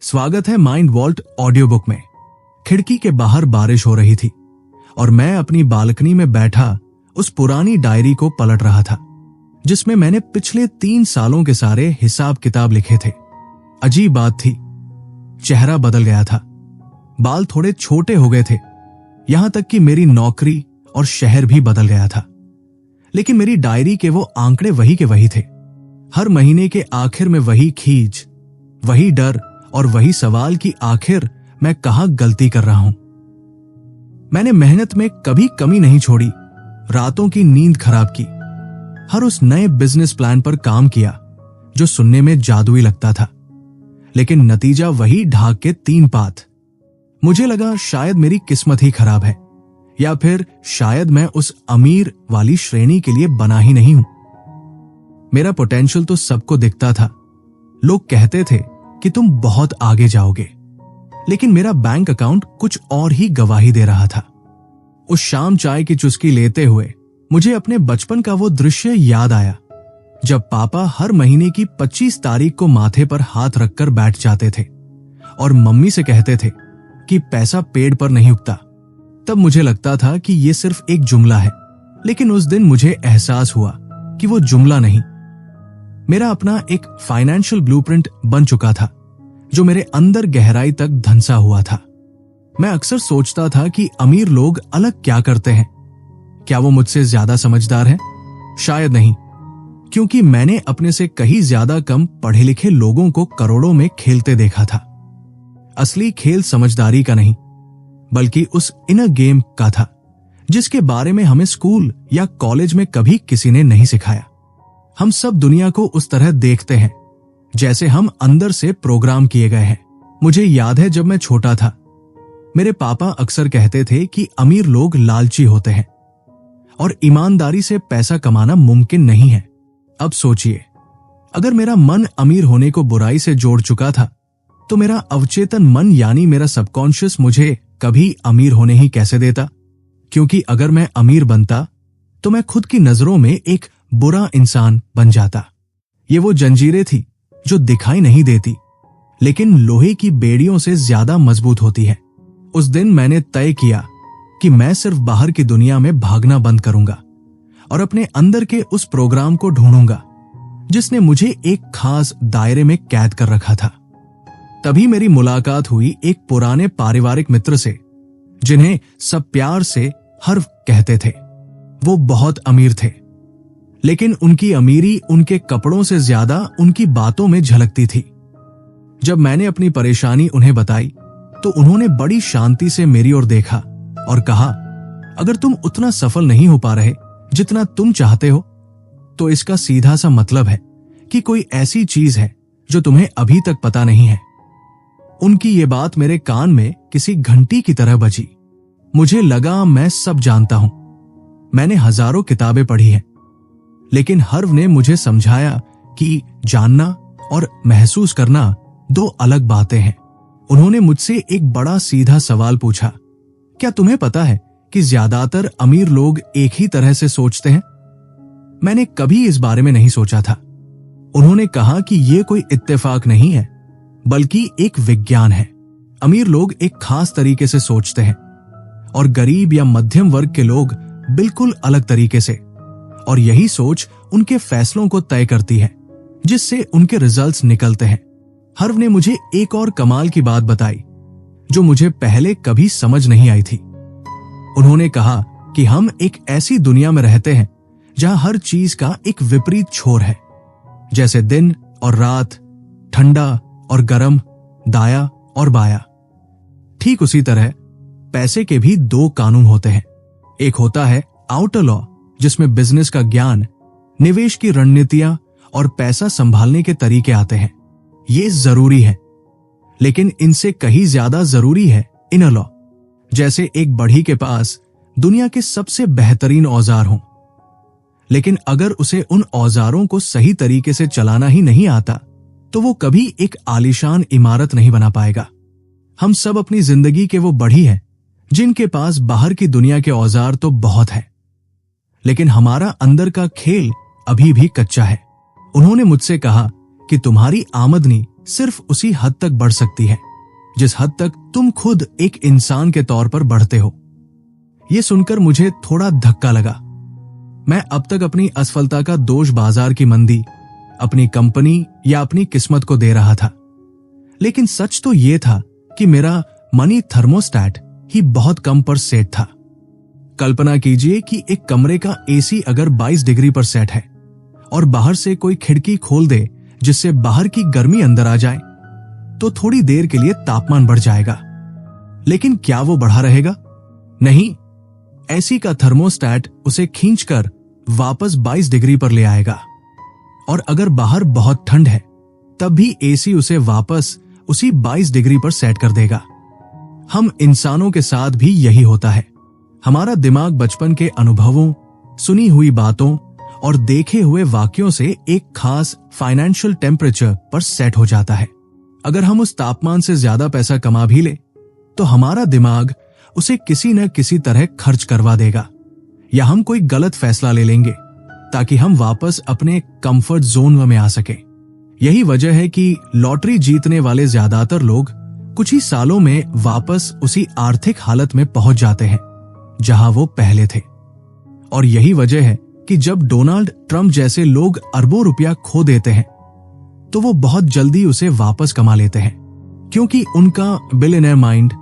स्वागत है mind vault audio book में। खिड़की के बाहर बारिश हो रही थी और मैं अपनी बालकनी में बैठा उस पुरानी डायरी को पलट रहा था जिसमें मैंने पिछले 3 सालों के सारे हिसाब किताब लिखे थे। अजीब बात थी, चेहरा बदल गया था, बाल थोड़े छोटे हो गए थे, यहां तक कि मेरी नौकरी और शहर भी बदल गया था। लेकिन मेरी डायरी के वो आंकड़े वही के वही थे। हर महीने के आखिर में वही खींच, वही डर और वही सवाल कि आखिर मैं कहां गलती कर रहा हूं। मैंने मेहनत में कभी कमी नहीं छोड़ी, रातों की नींद खराब की, हर उस नए बिजनेस प्लान पर काम किया जो सुनने में जादुई लगता था, लेकिन नतीजा वही ढाक के 3 पात। मुझे लगा शायद मेरी किस्मत ही खराब है या फिर शायद मैं उस अमीर वाली श्रेणी के लिए बना ही नहीं हूं। मेरा पोटेंशियल तो सबको दिखता था, लोग कहते थे कि तुम बहुत आगे जाओगे, लेकिन मेरा बैंक अकाउंट कुछ और ही गवाही दे रहा था। उस शाम चाय की चुस्की लेते हुए मुझे अपने बचपन का वो दृश्य याद आया जब पापा हर महीने की 25 तारीख को माथे पर हाथ रखकर बैठ जाते थे और मम्मी से कहते थे कि पैसा पेड़ पर नहीं उगता। तब मुझे लगता था कि ये सिर्फ एक जुमला है, लेकिन उस दिन मुझे एहसास हुआ कि वो जुमला नहीं, मेरा अपना एक फाइनेंशियल ब्लूप्रिंट बन चुका था जो मेरे अंदर गहराई तक धंसा हुआ था। मैं अक्सर सोचता था कि अमीर लोग अलग क्या करते हैं, क्या वो मुझसे ज्यादा समझदार हैं? शायद नहीं, क्योंकि मैंने अपने से कहीं ज्यादा कम पढ़े लिखे लोगों को करोड़ों में खेलते देखा था। असली खेल समझदारी का नहीं, बल्कि उस इनर गेम का था जिसके बारे में हमें स्कूल या कॉलेज में कभी किसी ने नहीं सिखाया। हम सब दुनिया को उस तरह देखते हैं जैसे हम अंदर से प्रोग्राम किए गए हैं। मुझे याद है जब मैं छोटा था, मेरे पापा अक्सर कहते थे कि अमीर लोग लालची होते हैं और ईमानदारी से पैसा कमाना मुमकिन नहीं है। अब सोचिए, अगर मेरा मन अमीर होने को बुराई से जोड़ चुका था, तो मेरा अवचेतन मन यानी मेरा सबकॉन्शियस मुझे कभी अमीर होने ही कैसे देता? क्योंकि अगर मैं अमीर बनता तो मैं खुद की नजरों में एक बुरा इंसान बन जाता। ये वो जंजीरें थी जो दिखाई नहीं देती, लेकिन लोहे की बेड़ियों से ज्यादा मजबूत होती है। उस दिन मैंने तय किया कि मैं सिर्फ बाहर की दुनिया में भागना बंद करूंगा और अपने अंदर के उस प्रोग्राम को ढूंढूंगा जिसने मुझे एक खास दायरे में कैद कर रखा था। तभी मेरी मुलाकात हुई एक पुराने पारिवारिक मित्र से जिन्हें सब प्यार से हर्व कहते थे। वो बहुत अमीर थे, लेकिन उनकी अमीरी उनके कपड़ों से ज्यादा उनकी बातों में झलकती थी। जब मैंने अपनी परेशानी उन्हें बताई तो उन्होंने बड़ी शांति से मेरी ओर देखा और कहा, अगर तुम उतना सफल नहीं हो पा रहे जितना तुम चाहते हो, तो इसका सीधा सा मतलब है कि कोई ऐसी चीज है जो तुम्हें अभी तक पता नहीं है। उनकी ये बात मेरे कान में किसी घंटी की तरह बजी। मुझे लगा मैं सब जानता हूं, मैंने हजारों किताबें पढ़ी हैं, लेकिन हर्व ने मुझे समझाया कि जानना और महसूस करना 2 अलग बातें हैं। उन्होंने मुझसे एक बड़ा सीधा सवाल पूछा, क्या तुम्हें पता है कि ज्यादातर अमीर लोग एक ही तरह से सोचते हैं? मैंने कभी इस बारे में नहीं सोचा था। उन्होंने कहा कि यह कोई इत्तेफाक नहीं है, बल्कि एक विज्ञान है। अमीर लोग एक खास तरीके से सोचते हैं और गरीब या मध्यम वर्ग के लोग बिल्कुल अलग तरीके से, और यही सोच उनके फैसलों को तय करती है जिससे उनके रिजल्ट्स निकलते हैं। हर्व ने मुझे एक और कमाल की बात बताई जो मुझे पहले कभी समझ नहीं आई थी। उन्होंने कहा कि हम एक ऐसी दुनिया में रहते हैं जहां हर चीज का एक विपरीत छोर है, जैसे दिन और रात, ठंडा और गर्म, दाया और बाया। ठीक उसी तरह पैसे के भी 2 कानून होते हैं। एक होता है आउटर लॉ, जिसमें बिजनेस का ज्ञान, निवेश की रणनीतियां और पैसा संभालने के तरीके आते हैं। ये जरूरी है, लेकिन इनसे कहीं ज्यादा जरूरी है इनर लॉ, जैसे एक बढ़ई के पास दुनिया के सबसे बेहतरीन औजार हों, लेकिन अगर उसे उन औजारों को सही तरीके से चलाना ही नहीं आता तो वो कभी एक आलीशान इमारत नहीं बना पाएगा। हम सब अपनी जिंदगी के वो बढ़ई हैं जिनके पास बाहर की दुनिया के औजार तो बहुत है, लेकिन हमारा अंदर का खेल अभी भी कच्चा है। उन्होंने मुझसे कहा कि तुम्हारी आमदनी सिर्फ उसी हद तक बढ़ सकती है जिस हद तक तुम खुद एक इंसान के तौर पर बढ़ते हो। यह सुनकर मुझे थोड़ा धक्का लगा। मैं अब तक अपनी असफलता का दोष बाजार की मंदी, अपनी कंपनी या अपनी किस्मत को दे रहा था, लेकिन सच तो यह था कि मेरा मनी थर्मोस्टैट ही बहुत कम पर सेट था। कल्पना कीजिए कि एक कमरे का एसी अगर 22 डिग्री पर सेट है और बाहर से कोई खिड़की खोल दे जिससे बाहर की गर्मी अंदर आ जाए, तो थोड़ी देर के लिए तापमान बढ़ जाएगा, लेकिन क्या वो बढ़ा रहेगा? नहीं, एसी का थर्मोस्टैट उसे खींचकर वापस 22 डिग्री पर ले आएगा। और अगर बाहर बहुत ठंड है तब भी एसी उसे वापस उसी 22 डिग्री पर सेट कर देगा। हम इंसानों के साथ भी यही होता है। हमारा दिमाग बचपन के अनुभवों, सुनी हुई बातों और देखे हुए वाक्यों से एक खास फाइनेंशियल टेम्परेचर पर सेट हो जाता है। अगर हम उस तापमान से ज्यादा पैसा कमा भी ले तो हमारा दिमाग उसे किसी न किसी तरह खर्च करवा देगा, या हम कोई गलत फैसला ले लेंगे ताकि हम वापस अपने कंफर्ट जोन में आ सके। यही वजह है कि लॉटरी जीतने वाले ज्यादातर लोग कुछ ही सालों में वापस उसी आर्थिक हालत में पहुंच जाते हैं जहां वो पहले थे। और यही वजह है कि जब डोनाल्ड ट्रंप जैसे लोग अरबों रुपया खो देते हैं तो वो बहुत जल्दी उसे वापस कमा लेते हैं, क्योंकि उनका बिलियनर माइंड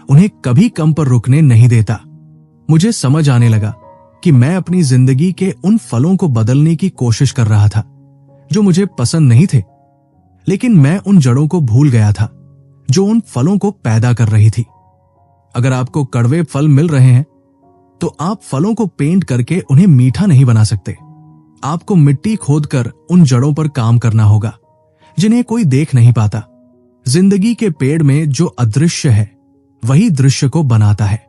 उन्हें कभी कम पर रुकने नहीं देता। मुझे समझ आने लगा कि मैं अपनी जिंदगी के उन फलों को बदलने की कोशिश कर रहा था जो मुझे पसंद नहीं थे, लेकिन मैं उन जड़ों को भूल गया था जो उन फलों को पैदा कर रही थी। अगर आपको कड़वे फल मिल रहे हैं तो आप फलों को पेंट करके उन्हें मीठा नहीं बना सकते। आपको मिट्टी खोदकर उन जड़ों पर काम करना होगा जिन्हें कोई देख नहीं पाता। जिंदगी के पेड़ में जो अदृश्य है वही दृश्य को बनाता है।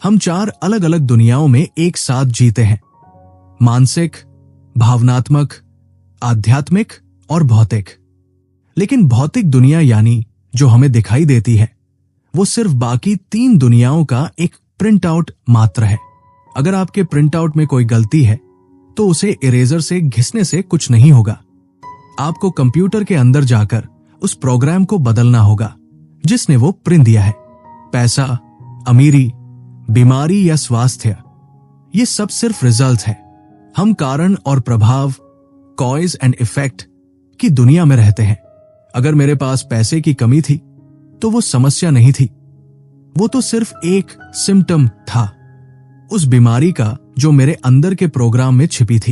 हम 4 अलग अलग दुनियाओं में एक साथ जीते हैं, मानसिक, भावनात्मक, आध्यात्मिक और भौतिक। लेकिन भौतिक दुनिया यानी जो हमें दिखाई देती है वो सिर्फ बाकी 3 दुनियाओं का एक प्रिंट आउट मात्र है। अगर आपके प्रिंट आउट में कोई गलती है तो उसे इरेजर से घिसने से कुछ नहीं होगा। आपको कंप्यूटर के अंदर जाकर उस प्रोग्राम को बदलना होगा जिसने वो प्रिंट दिया है। पैसा, अमीरी, बीमारी या स्वास्थ्य, ये सब सिर्फ रिजल्ट्स हैं। हम कारण और प्रभाव, कॉज एंड इफेक्ट की दुनिया में रहते हैं। अगर मेरे पास पैसे की कमी थी तो वो समस्या नहीं थी, वो तो सिर्फ एक सिम्टम था उस बीमारी का जो मेरे अंदर के प्रोग्राम में छिपी थी।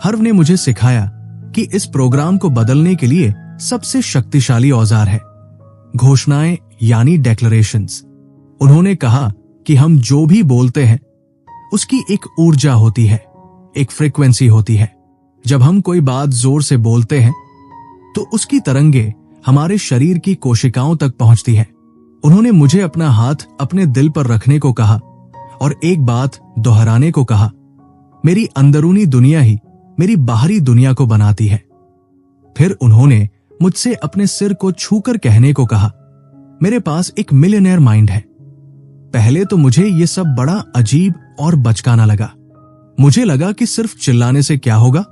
हर्व ने मुझे सिखाया कि इस प्रोग्राम को बदलने के लिए सबसे शक्तिशाली औजार है घोषणाएं यानी डेक्लरेशंस। उन्होंने कहा कि हम जो भी बोलते हैं उसकी एक ऊर्जा होती है, एक फ्रीक्वेंसी होती है। जब हम कोई बात जोर से बोलते हैं तो उसकी तरंगे हमारे शरीर की कोशिकाओं तक पहुंचती है। उन्होंने मुझे अपना हाथ अपने दिल पर रखने को कहा और एक बात दोहराने को कहा, मेरी अंदरूनी दुनिया ही मेरी बाहरी दुनिया को बनाती है। फिर उन्होंने मुझसे अपने सिर को छूकर कहने को कहा, मेरे पास एक मिलियनेयर माइंड है। पहले तो मुझे ये सब बड़ा अजीब और बचकाना लगा। मुझे लगा कि सिर्फ चिल्लाने से क्या होगा,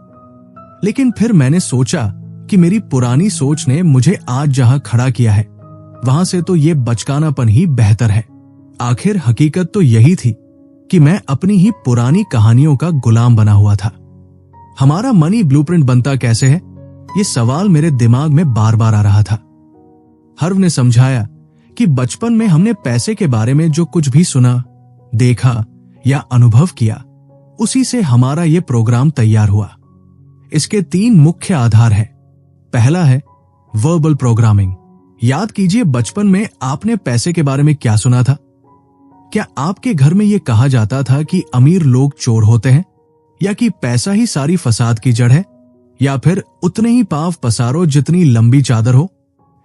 लेकिन फिर मैंने सोचा कि मेरी पुरानी सोच ने मुझे आज जहां खड़ा किया है वहां से तो ये बचकानापन ही बेहतर है। आखिर हकीकत तो यही थी कि मैं अपनी ही पुरानी कहानियों का गुलाम बना हुआ था। हमारा मनी ब्लूप्रिंट बनता कैसे है, ये सवाल मेरे दिमाग में बार बार आ रहा था। हर्व ने समझाया कि बचपन में हमने पैसे के बारे में जो कुछ भी सुना, देखा या अनुभव किया, उसी से हमारा ये प्रोग्राम तैयार हुआ। इसके 3 मुख्य आधार हैं। पहला है वर्बल प्रोग्रामिंग। याद कीजिए, बचपन में आपने पैसे के बारे में क्या सुना था? क्या आपके घर में यह कहा जाता था कि अमीर लोग चोर होते हैं, या कि पैसा ही सारी फसाद की जड़ है, या फिर उतने ही पाव पसारो जितनी लंबी चादर हो?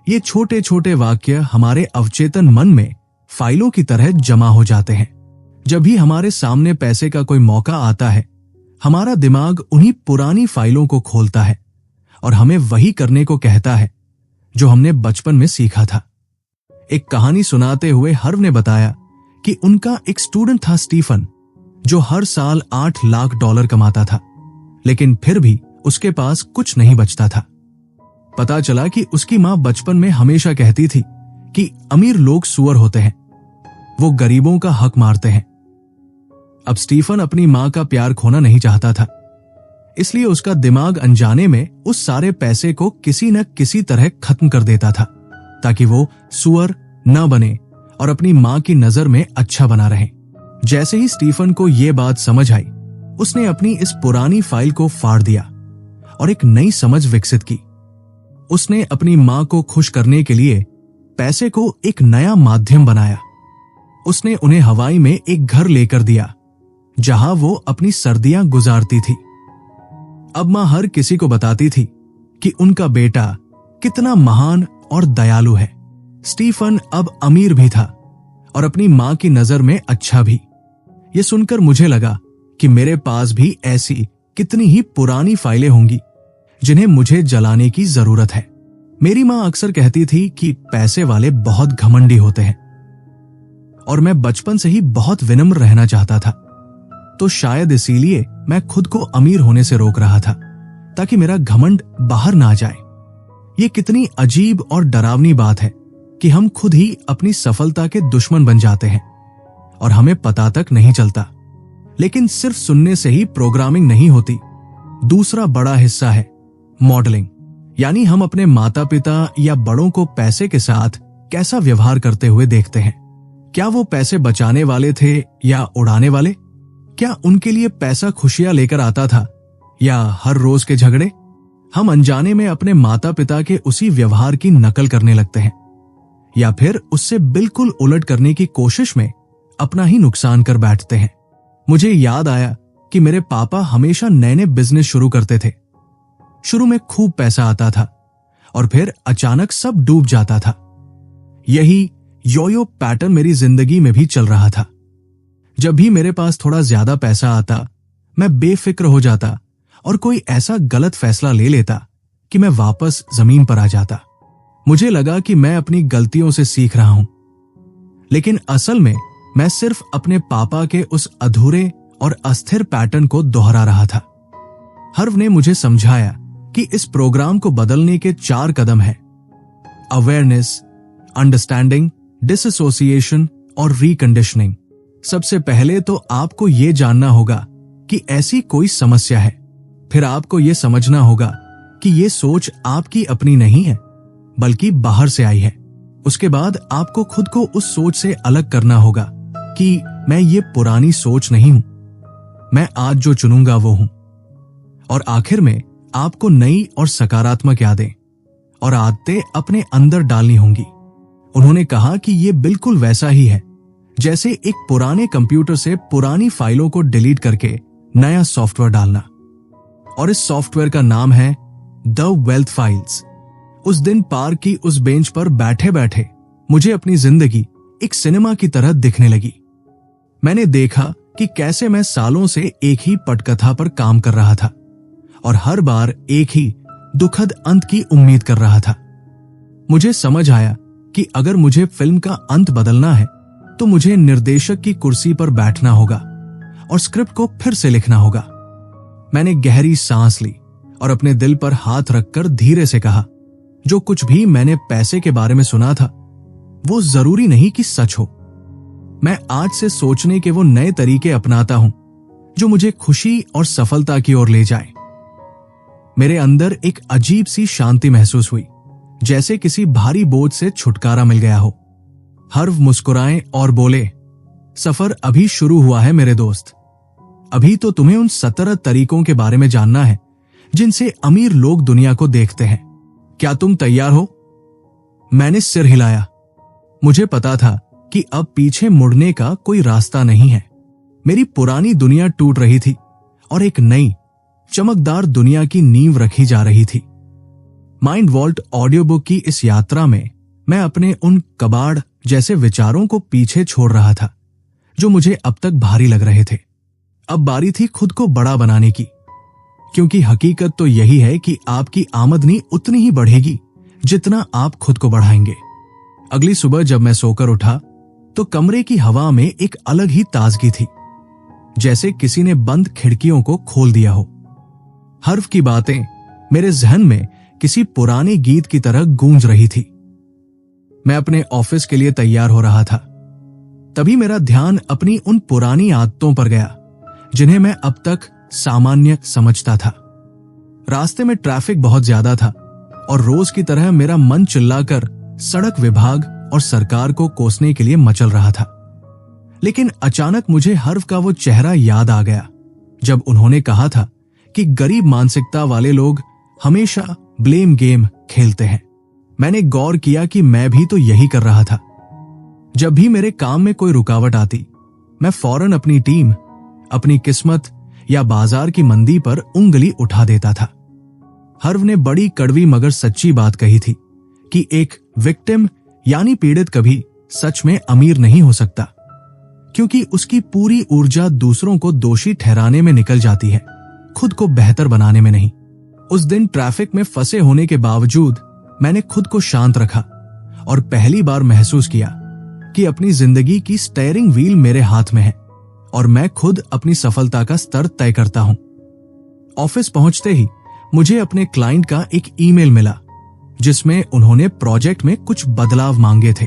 ये छोटे छोटे वाक्य हमारे अवचेतन मन में फाइलों की तरह जमा हो जाते हैं। जब भी हमारे सामने पैसे का कोई मौका आता है, हमारा दिमाग उन्हीं पुरानी फाइलों को खोलता है और हमें वही करने को कहता है जो हमने बचपन में सीखा था। एक कहानी सुनाते हुए हर्व ने बताया कि उनका एक स्टूडेंट था स्टीफन, जो हर साल $8 लाख कमाता था, लेकिन फिर भी उसके पास कुछ नहीं बचता था। पता चला कि उसकी मां बचपन में हमेशा कहती थी कि अमीर लोग सुअर होते हैं, वो गरीबों का हक मारते हैं। अब स्टीफन अपनी मां का प्यार खोना नहीं चाहता था, इसलिए उसका दिमाग अनजाने में उस सारे पैसे को किसी न किसी तरह खत्म कर देता था, ताकि वो सुअर न बने और अपनी मां की नजर में अच्छा बना रहे। जैसे ही स्टीफन को यह बात समझ आई, उसने अपनी इस पुरानी फाइल को फाड़ दिया और एक नई समझ विकसित की। उसने अपनी मां को खुश करने के लिए पैसे को एक नया माध्यम बनाया। उसने उन्हें हवाई में एक घर लेकर दिया, जहां वो अपनी सर्दियां गुजारती थी। अब मां हर किसी को बताती थी कि उनका बेटा कितना महान और दयालु है। स्टीफन अब अमीर भी था और अपनी मां की नजर में अच्छा भी। ये सुनकर मुझे लगा कि मेरे पास भी ऐसी कितनी ही पुरानी फाइलें होंगी जिन्हें मुझे जलाने की जरूरत है। मेरी मां अक्सर कहती थी कि पैसे वाले बहुत घमंडी होते हैं, और मैं बचपन से ही बहुत विनम्र रहना चाहता था, तो शायद इसीलिए मैं खुद को अमीर होने से रोक रहा था, ताकि मेरा घमंड बाहर ना जाए। ये कितनी अजीब और डरावनी बात है कि हम खुद ही अपनी सफलता के दुश्मन बन जाते हैं और हमें पता तक नहीं चलता। लेकिन सिर्फ सुनने से ही प्रोग्रामिंग नहीं होती। दूसरा बड़ा हिस्सा है मॉडलिंग, यानी हम अपने माता पिता या बड़ों को पैसे के साथ कैसा व्यवहार करते हुए देखते हैं। क्या वो पैसे बचाने वाले थे या उड़ाने वाले? क्या उनके लिए पैसा खुशियां लेकर आता था या हर रोज के झगड़े? हम अनजाने में अपने माता पिता के उसी व्यवहार की नकल करने लगते हैं, या फिर उससे बिल्कुल उलट करने की कोशिश में अपना ही नुकसान कर बैठते हैं। मुझे याद आया कि मेरे पापा हमेशा नए नए बिजनेस शुरू करते थे। शुरू में खूब पैसा आता था और फिर अचानक सब डूब जाता था। यही योयो पैटर्न मेरी जिंदगी में भी चल रहा था। जब भी मेरे पास थोड़ा ज्यादा पैसा आता, मैं बेफिक्र हो जाता और कोई ऐसा गलत फैसला ले लेता कि मैं वापस जमीन पर आ जाता। मुझे लगा कि मैं अपनी गलतियों से सीख रहा हूं, लेकिन असल में मैं सिर्फ अपने पापा के उस अधूरे और अस्थिर पैटर्न को दोहरा रहा था। हर्व ने मुझे समझाया कि इस प्रोग्राम को बदलने के 4 कदम हैं: अवेयरनेस, अंडरस्टैंडिंग, डिसएसोसिएशन और रिकंडीशनिंग। सबसे पहले तो आपको यह जानना होगा कि ऐसी कोई समस्या है। फिर आपको यह समझना होगा कि यह सोच आपकी अपनी नहीं है, बल्कि बाहर से आई है। उसके बाद आपको खुद को उस सोच से अलग करना होगा कि मैं ये पुरानी सोच नहीं हूं, मैं आज जो चुनूंगा वो हूं। और आखिर में आपको नई और सकारात्मक यादें और आदतें अपने अंदर डालनी होंगी। उन्होंने कहा कि ये बिल्कुल वैसा ही है जैसे एक पुराने कंप्यूटर से पुरानी फाइलों को डिलीट करके नया सॉफ्टवेयर डालना। और इस सॉफ्टवेयर का नाम है द वेल्थ फाइल्स। उस दिन पार्क की उस बेंच पर बैठे बैठे मुझे अपनी जिंदगी एक सिनेमा की तरह दिखने लगी। मैंने देखा कि कैसे मैं सालों से एक ही पटकथा पर काम कर रहा था और हर बार एक ही दुखद अंत की उम्मीद कर रहा था। मुझे समझ आया कि अगर मुझे फिल्म का अंत बदलना है तो मुझे निर्देशक की कुर्सी पर बैठना होगा और स्क्रिप्ट को फिर से लिखना होगा। मैंने गहरी सांस ली और अपने दिल पर हाथ रखकर धीरे से कहा, जो कुछ भी मैंने पैसे के बारे में सुना था वो जरूरी नहीं कि सच हो। मैं आज से सोचने के वो नए तरीके अपनाता हूं जो मुझे खुशी और सफलता की ओर ले जाए। मेरे अंदर एक अजीब सी शांति महसूस हुई, जैसे किसी भारी बोझ से छुटकारा मिल गया हो। हर्व मुस्कुराए और बोले, सफर अभी शुरू हुआ है मेरे दोस्त। अभी तो तुम्हें उन 17 तरीकों के बारे में जानना है जिनसे अमीर लोग दुनिया को देखते हैं। क्या तुम तैयार हो? मैंने सिर हिलाया। मुझे पता था कि अब पीछे मुड़ने का कोई रास्ता नहीं है। मेरी पुरानी दुनिया टूट रही थी और एक नई चमकदार दुनिया की नींव रखी जा रही थी। माइंड वॉल्ट ऑडियो बुक की इस यात्रा में मैं अपने उन कबाड़ जैसे विचारों को पीछे छोड़ रहा था जो मुझे अब तक भारी लग रहे थे। अब बारी थी खुद को बड़ा बनाने की, क्योंकि हकीकत तो यही है कि आपकी आमदनी उतनी ही बढ़ेगी जितना आप खुद को बढ़ाएंगे। अगली सुबह जब मैं सोकर उठा तो कमरे की हवा में एक अलग ही ताजगी थी, जैसे किसी ने बंद खिड़कियों को खोल दिया हो। हर्व की बातें मेरे जहन में किसी पुराने गीत की तरह गूंज रही थी। मैं अपने ऑफिस के लिए तैयार हो रहा था, तभी मेरा ध्यान अपनी उन पुरानी आदतों पर गया जिन्हें मैं अब तक सामान्य समझता था। रास्ते में ट्रैफिक बहुत ज्यादा था और रोज की तरह मेरा मन चिल्लाकर सड़क विभाग और सरकार को कोसने के लिए मचल रहा था। लेकिन अचानक मुझे हर्व का वो चेहरा याद आ गया जब उन्होंने कहा था कि गरीब मानसिकता वाले लोग हमेशा ब्लेम गेम खेलते हैं। मैंने गौर किया कि मैं भी तो यही कर रहा था। जब भी मेरे काम में कोई रुकावट आती, मैं फौरन अपनी टीम, अपनी किस्मत या बाजार की मंदी पर उंगली उठा देता था। हर्व ने बड़ी कड़वी मगर सच्ची बात कही थी कि एक विक्टिम यानी पीड़ित कभी सच में अमीर नहीं हो सकता, क्योंकि उसकी पूरी ऊर्जा दूसरों को दोषी ठहराने में निकल जाती है, खुद को बेहतर बनाने में नहीं। उस दिन ट्रैफिक में फंसे होने के बावजूद मैंने खुद को शांत रखा और पहली बार महसूस किया कि अपनी जिंदगी की स्टीयरिंग व्हील मेरे हाथ में है और मैं खुद अपनी सफलता का स्तर तय करता हूं। ऑफिस पहुंचते ही मुझे अपने क्लाइंट का एक ईमेल मिला जिसमें उन्होंने प्रोजेक्ट में कुछ बदलाव मांगे थे।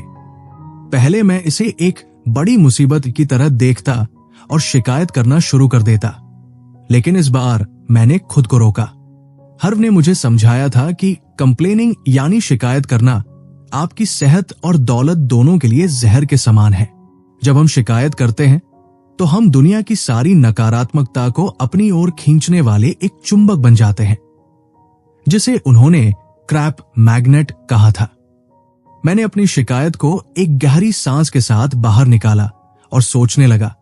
पहले मैं इसे एक बड़ी मुसीबत की तरह देखता और शिकायत करना शुरू कर देता, लेकिन इस बार मैंने खुद को रोका। हर्व ने मुझे समझाया था कि कंप्लेनिंग यानी शिकायत करना आपकी सेहत और दौलत दोनों के लिए जहर के समान है। जब हम शिकायत करते हैं तो हम दुनिया की सारी नकारात्मकता को अपनी ओर खींचने वाले एक चुंबक बन जाते हैं, जिसे उन्होंने क्रैप मैग्नेट कहा था। मैंने अपनी शिकायत को एक गहरी सांस के साथ बाहर निकाला और सोचने लगा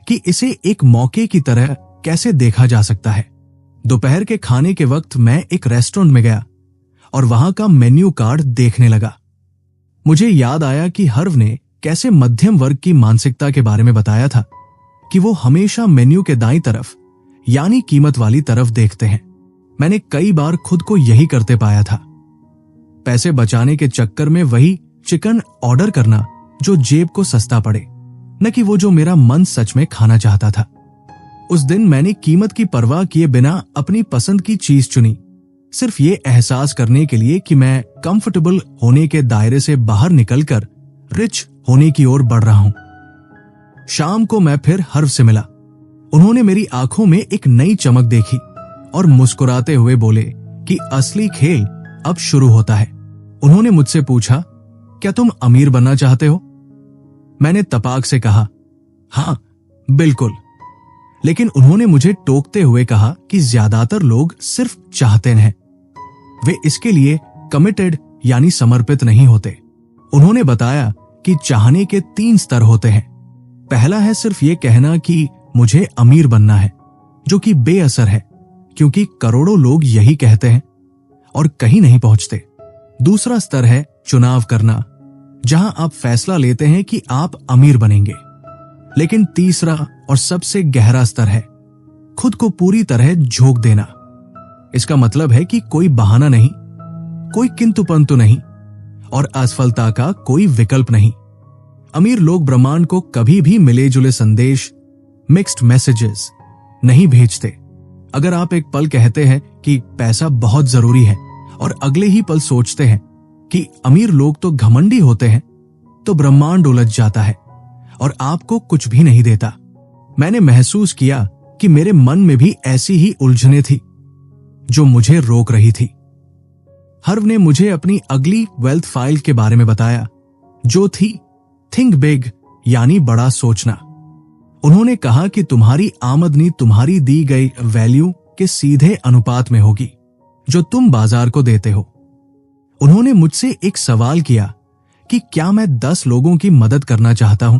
कि इसे एक मौके की तरह कैसे देखा जा सकता है। दोपहर के खाने के वक्त मैं एक रेस्टोरेंट में गया और वहां का मेन्यू कार्ड देखने लगा। मुझे याद आया कि हर्व ने कैसे मध्यम वर्ग की मानसिकता के बारे में बताया था कि वो हमेशा मेन्यू के दाईं तरफ यानी कीमत वाली तरफ देखते हैं। मैंने कई बार खुद को यही करते पाया था, पैसे बचाने के चक्कर में वही चिकन ऑर्डर करना जो जेब को सस्ता पड़े, न कि वो जो मेरा मन सच में खाना चाहता था। उस दिन मैंने कीमत की परवाह किए बिना अपनी पसंद की चीज चुनी, सिर्फ ये एहसास करने के लिए कि मैं कंफर्टेबल होने के दायरे से बाहर निकलकर रिच होने की ओर बढ़ रहा हूं। शाम को मैं फिर हर्व से मिला। उन्होंने मेरी आंखों में एक नई चमक देखी और मुस्कुराते हुए बोले कि असली खेल अब शुरू होता है। उन्होंने मुझसे पूछा, क्या तुम अमीर बनना चाहते हो? मैंने तपाक से कहा, हां बिल्कुल। लेकिन उन्होंने मुझे टोकते हुए कहा कि ज्यादातर लोग सिर्फ चाहते हैं, वे इसके लिए कमिटेड यानी समर्पित नहीं होते। उन्होंने बताया कि चाहने के 3 स्तर होते हैं। पहला है सिर्फ ये कहना कि मुझे अमीर बनना है, जो कि बेअसर है क्योंकि करोड़ों लोग यही कहते हैं और कहीं नहीं पहुंचते। दूसरा स्तर है चुनाव करना, जहां आप फैसला लेते हैं कि आप अमीर बनेंगे। लेकिन तीसरा और सबसे गहरा स्तर है खुद को पूरी तरह झोंक देना। इसका मतलब है कि कोई बहाना नहीं, कोई किंतु परंतु नहीं और असफलता का कोई विकल्प नहीं। अमीर लोग ब्रह्मांड को कभी भी मिले जुले संदेश, मिक्स्ड मैसेजेस नहीं भेजते। अगर आप एक पल कहते हैं कि पैसा बहुत जरूरी है और अगले ही पल सोचते हैं कि अमीर लोग तो घमंडी होते हैं, तो ब्रह्मांड उलझ जाता है और आपको कुछ भी नहीं देता। मैंने महसूस किया कि मेरे मन में भी ऐसी ही उलझने थी जो मुझे रोक रही थी। हर्व ने मुझे अपनी अगली वेल्थ फाइल के बारे में बताया, जो थी थिंक बिग यानी बड़ा सोचना। उन्होंने कहा कि तुम्हारी आमदनी तुम्हारी दी गई वैल्यू के सीधे अनुपात में होगी जो तुम बाजार को देते हो। उन्होंने मुझसे एक सवाल किया कि क्या मैं 10 लोगों की मदद करना चाहता हूं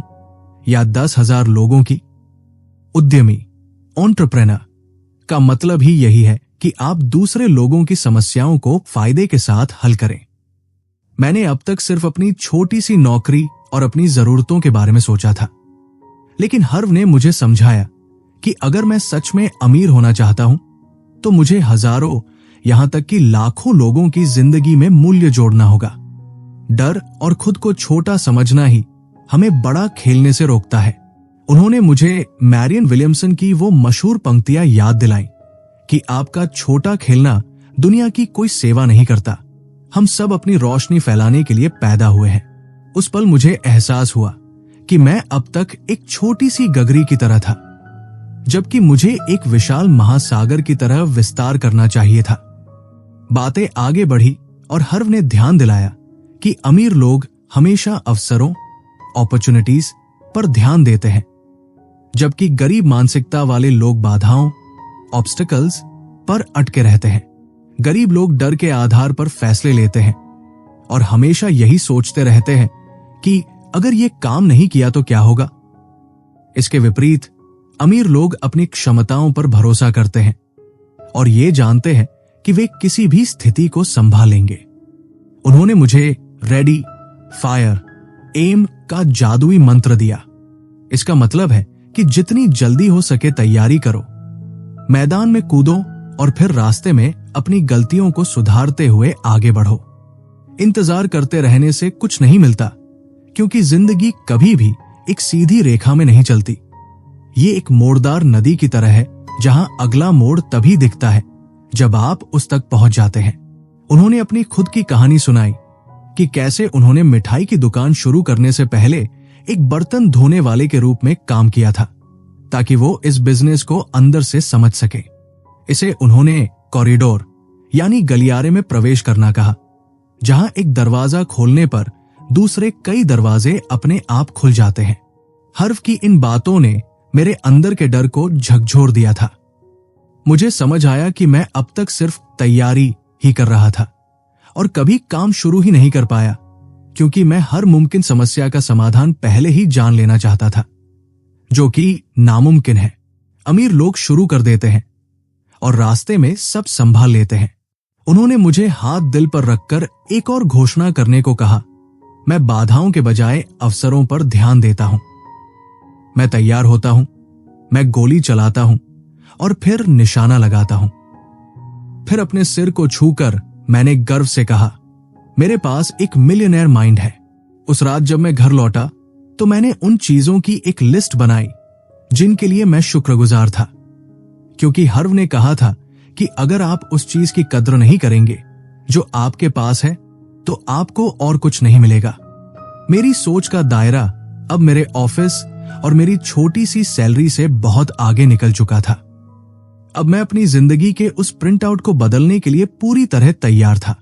या 10,000 लोगों की। उद्यमी, एंटरप्रेन्योर का मतलब ही यही है कि आप दूसरे लोगों की समस्याओं को फायदे के साथ हल करें। मैंने अब तक सिर्फ अपनी छोटी सी नौकरी और अपनी जरूरतों के बारे में सोचा था, लेकिन हर्व ने मुझे समझाया कि अगर मैं सच में अमीर होना चाहता हूं तो मुझे हजारों यहां तक कि लाखों लोगों की जिंदगी में मूल्य जोड़ना होगा। डर और खुद को छोटा समझना ही हमें बड़ा खेलने से रोकता है। उन्होंने मुझे मैरियन विलियमसन की वो मशहूर पंक्तियां याद दिलाई कि आपका छोटा खेलना दुनिया की कोई सेवा नहीं करता। हम सब अपनी रोशनी फैलाने के लिए पैदा हुए हैं। उस पल मुझे एहसास हुआ कि मैं अब तक एक छोटी सी गगरी की तरह था, जबकि मुझे एक विशाल महासागर की तरह विस्तार करना चाहिए था। बातें आगे बढ़ी और हर्व ने ध्यान दिलाया कि अमीर लोग हमेशा अवसरों, अपॉर्चुनिटीज पर ध्यान देते हैं, जबकि गरीब मानसिकता वाले लोग बाधाओं, ऑब्स्टिकल्स पर अटके रहते हैं। गरीब लोग डर के आधार पर फैसले लेते हैं और हमेशा यही सोचते रहते हैं कि अगर ये काम नहीं किया तो क्या होगा। इसके विपरीत अमीर लोग अपनी क्षमताओं पर भरोसा करते हैं और ये जानते हैं कि वे किसी भी स्थिति को संभालेंगे। उन्होंने मुझे रेडी, फायर, एम का जादुई मंत्र दिया। इसका मतलब है कि जितनी जल्दी हो सके तैयारी करो, मैदान में कूदो और फिर रास्ते में अपनी गलतियों को सुधारते हुए आगे बढ़ो। इंतजार करते रहने से कुछ नहीं मिलता, क्योंकि जिंदगी कभी भी एक सीधी रेखा में नहीं चलती। ये एक मोड़दार नदी की तरह है, जहां अगला मोड़ तभी दिखता है जब आप उस तक पहुंच जाते हैं। उन्होंने अपनी खुद की कहानी सुनाई कि कैसे उन्होंने मिठाई की दुकान शुरू करने से पहले एक बर्तन धोने वाले के रूप में काम किया था, ताकि वो इस बिजनेस को अंदर से समझ सके। इसे उन्होंने कॉरिडोर यानी गलियारे में प्रवेश करना कहा, जहां एक दरवाजा खोलने पर दूसरे कई दरवाजे अपने आप खुल जाते हैं। हर्व की इन बातों ने मेरे अंदर के डर को झकझोर दिया था। मुझे समझ आया कि मैं अब तक सिर्फ तैयारी ही कर रहा था और कभी काम शुरू ही नहीं कर पाया, क्योंकि मैं हर मुमकिन समस्या का समाधान पहले ही जान लेना चाहता था, जो कि नामुमकिन है। अमीर लोग शुरू कर देते हैं और रास्ते में सब संभाल लेते हैं। उन्होंने मुझे हाथ दिल पर रखकर एक और घोषणा करने को कहा। मैं बाधाओं के बजाय अवसरों पर ध्यान देता हूं। मैं तैयार होता हूं, मैं गोली चलाता हूं और फिर निशाना लगाता हूं। फिर अपने सिर को छूकर मैंने गर्व से कहा, मेरे पास एक मिलियनेयर माइंड है। उस रात जब मैं घर लौटा तो मैंने उन चीजों की एक लिस्ट बनाई जिनके लिए मैं शुक्रगुजार था, क्योंकि हर्व ने कहा था कि अगर आप उस चीज की कद्र नहीं करेंगे जो आपके पास है, तो आपको और कुछ नहीं मिलेगा। मेरी सोच का दायरा अब मेरे ऑफिस और मेरी छोटी सी सैलरी से बहुत आगे निकल चुका था। अब मैं अपनी जिंदगी के उस प्रिंट आउट को बदलने के लिए पूरी तरह तैयार था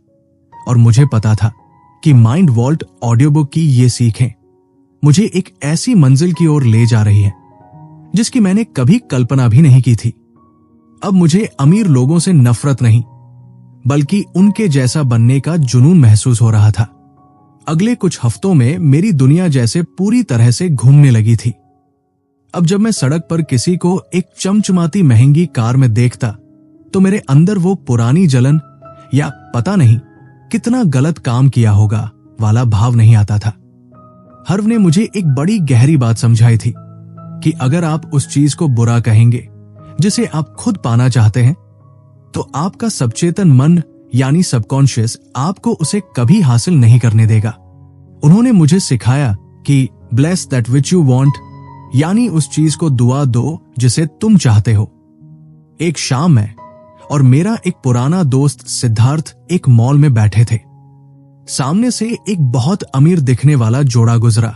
और मुझे पता था कि माइंड वॉल्ट ऑडियो बुक की ये सीखें मुझे एक ऐसी मंजिल की ओर ले जा रही है जिसकी मैंने कभी कल्पना भी नहीं की थी। अब मुझे अमीर लोगों से नफरत नहीं, बल्कि उनके जैसा बनने का जुनून महसूस हो रहा था। अगले कुछ हफ्तों में मेरी दुनिया जैसे पूरी तरह से घूमने लगी थी। अब जब मैं सड़क पर किसी को एक चमचमाती महंगी कार में देखता, तो मेरे अंदर वो पुरानी जलन या पता नहीं कितना गलत काम किया होगा वाला भाव नहीं आता था। हर्व ने मुझे एक बड़ी गहरी बात समझाई थी कि अगर आप उस चीज को बुरा कहेंगे जिसे आप खुद पाना चाहते हैं, तो आपका सचेतन मन यानी सबकॉन्शियस आपको उसे कभी हासिल नहीं करने देगा। उन्होंने मुझे सिखाया कि bless that which you want, यानी उस चीज को दुआ दो जिसे तुम चाहते हो। एक शाम में और मेरा एक पुराना दोस्त सिद्धार्थ एक मॉल में बैठे थे। सामने से एक बहुत अमीर दिखने वाला जोड़ा गुजरा।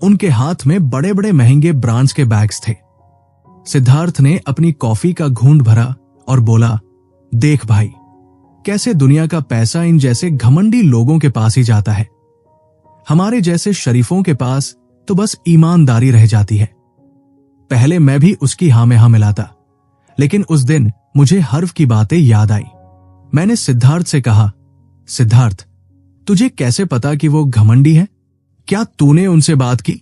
उनके हाथ में बड़े बड़े महंगे ब्रांड्स के बैग्स थे। सिद्धार्थ ने अपनी कॉफी का घूंट भरा और बोला, देख भाई, कैसे दुनिया का पैसा इन जैसे घमंडी लोगों के पास ही जाता है। हमारे जैसे शरीफों के पास तो बस ईमानदारी रह जाती है। पहले मैं भी उसकी हाँ में हाँ मिलाता, लेकिन उस दिन मुझे हर्व की बातें याद आई। मैंने सिद्धार्थ से कहा, सिद्धार्थ, तुझे कैसे पता कि वो घमंडी है? क्या तूने उनसे बात की?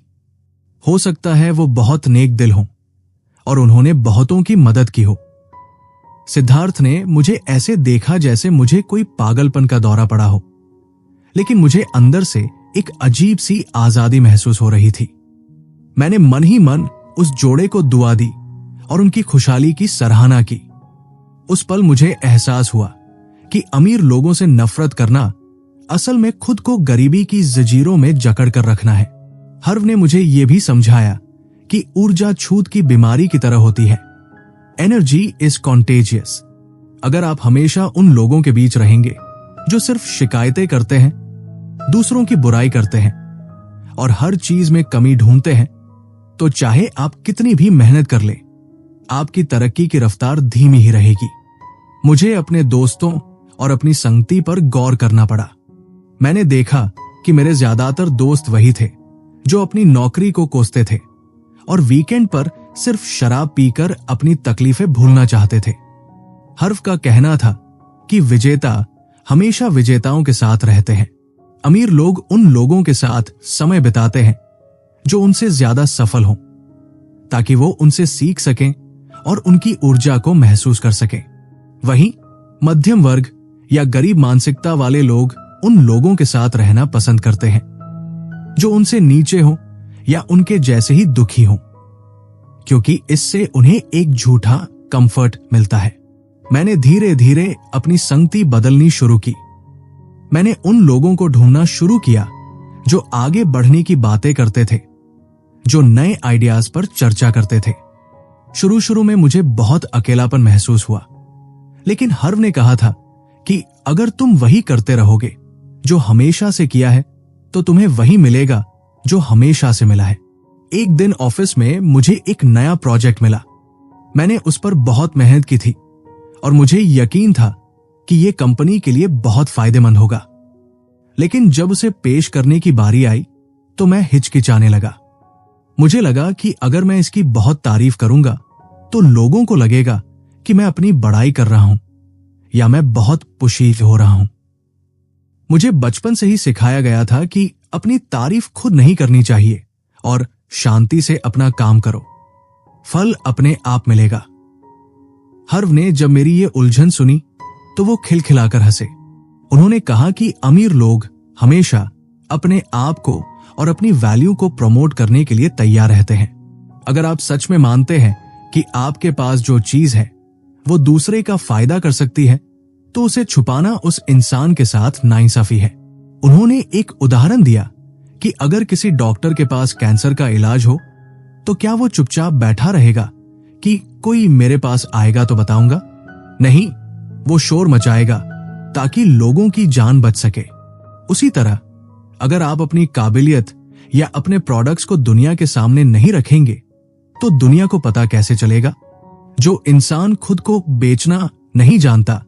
हो सकता है वो बहुत नेक दिल हो और उन्होंने बहुतों की मदद की हो। सिद्धार्थ ने मुझे ऐसे देखा जैसे मुझे कोई पागलपन का दौरा पड़ा हो, लेकिन मुझे अंदर से एक अजीब सी आजादी महसूस हो रही थी। मैंने मन ही मन उस जोड़े को दुआ दी और उनकी खुशहाली की सराहना की। उस पल मुझे एहसास हुआ कि अमीर लोगों से नफरत करना असल में खुद को गरीबी की जंजीरों में जकड़ कर रखना है। हर्व ने मुझे यह भी समझाया कि ऊर्जा छूत की बीमारी की तरह होती है। Energy is contagious. अगर आप हमेशा उन लोगों के बीच रहेंगे जो सिर्फ शिकायतें करते हैं, दूसरों की बुराई करते हैं और हर चीज में कमी ढूंढते हैं, तो चाहे आप कितनी भी मेहनत कर लें, आपकी तरक्की की रफ्तार धीमी ही रहेगी। मुझे अपने दोस्तों और अपनी संगति पर गौर करना पड़ा। मैंने देखा कि मेरे ज्यादातर दोस्त वही थे जो अपनी नौकरी को कोसते थे और वीकेंड पर सिर्फ शराब पीकर अपनी तकलीफें भूलना चाहते थे। हर्फ का कहना था कि विजेता हमेशा विजेताओं के साथ रहते हैं। अमीर लोग उन लोगों के साथ समय बिताते हैं जो उनसे ज्यादा सफल हों, ताकि वो उनसे सीख सकें और उनकी ऊर्जा को महसूस कर सकें। वहीं मध्यम वर्ग या गरीब मानसिकता वाले लोग उन लोगों के साथ रहना पसंद करते हैं जो उनसे नीचे हों या उनके जैसे ही दुखी हों, क्योंकि इससे उन्हें एक झूठा कंफर्ट मिलता है। मैंने धीरे धीरे अपनी संगति बदलनी शुरू की। मैंने उन लोगों को ढूंढना शुरू किया जो आगे बढ़ने की बातें करते थे, जो नए आइडियाज पर चर्चा करते थे। शुरू शुरू में मुझे बहुत अकेलापन महसूस हुआ, लेकिन हर्व ने कहा था कि अगर तुम वही करते रहोगे जो हमेशा से किया है, तो तुम्हें वही मिलेगा जो हमेशा से मिला है। एक दिन ऑफिस में मुझे एक नया प्रोजेक्ट मिला। मैंने उस पर बहुत मेहनत की थी और मुझे यकीन था कि यह कंपनी के लिए बहुत फायदेमंद होगा। लेकिन जब उसे पेश करने की बारी आई तो मैं हिचकिचाने लगा। मुझे लगा कि अगर मैं इसकी बहुत तारीफ करूंगा तो लोगों को लगेगा कि मैं अपनी बड़ाई कर रहा हूं या मैं बहुत पुशीज हो रहा हूं। मुझे बचपन से ही सिखाया गया था कि अपनी तारीफ खुद नहीं करनी चाहिए और शांति से अपना काम करो, फल अपने आप मिलेगा। हर्व ने जब मेरी ये उलझन सुनी तो वो खिलखिलाकर हंसे। उन्होंने कहा कि अमीर लोग हमेशा अपने आप को और अपनी वैल्यू को प्रमोट करने के लिए तैयार रहते हैं। अगर आप सच में मानते हैं कि आपके पास जो चीज है वो दूसरे का फायदा कर सकती है, तो उसे छुपाना उस इंसान के साथ नाइंसाफी है। उन्होंने एक उदाहरण दिया कि अगर किसी डॉक्टर के पास कैंसर का इलाज हो तो क्या वो चुपचाप बैठा रहेगा कि कोई मेरे पास आएगा तो बताऊंगा? नहीं, वो शोर मचाएगा ताकि लोगों की जान बच सके। उसी तरह अगर आप अपनी काबिलियत या अपने प्रोडक्ट्स को दुनिया के सामने नहीं रखेंगे तो दुनिया को पता कैसे चलेगा? जो इंसान खुद को बेचना नहीं जानता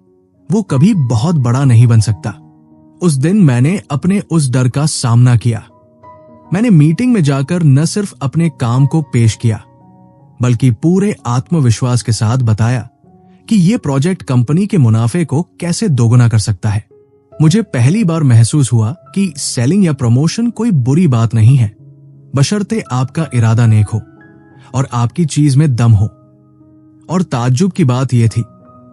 वो कभी बहुत बड़ा नहीं बन सकता। उस दिन मैंने अपने उस डर का सामना किया। मैंने मीटिंग में जाकर न सिर्फ अपने काम को पेश किया, बल्कि पूरे आत्मविश्वास के साथ बताया कि यह प्रोजेक्ट कंपनी के मुनाफे को कैसे दोगुना कर सकता है। मुझे पहली बार महसूस हुआ कि सेलिंग या प्रमोशन कोई बुरी बात नहीं है, बशर्ते आपका इरादा नेक हो और आपकी चीज में दम हो। और ताज्जुब की बात यह थी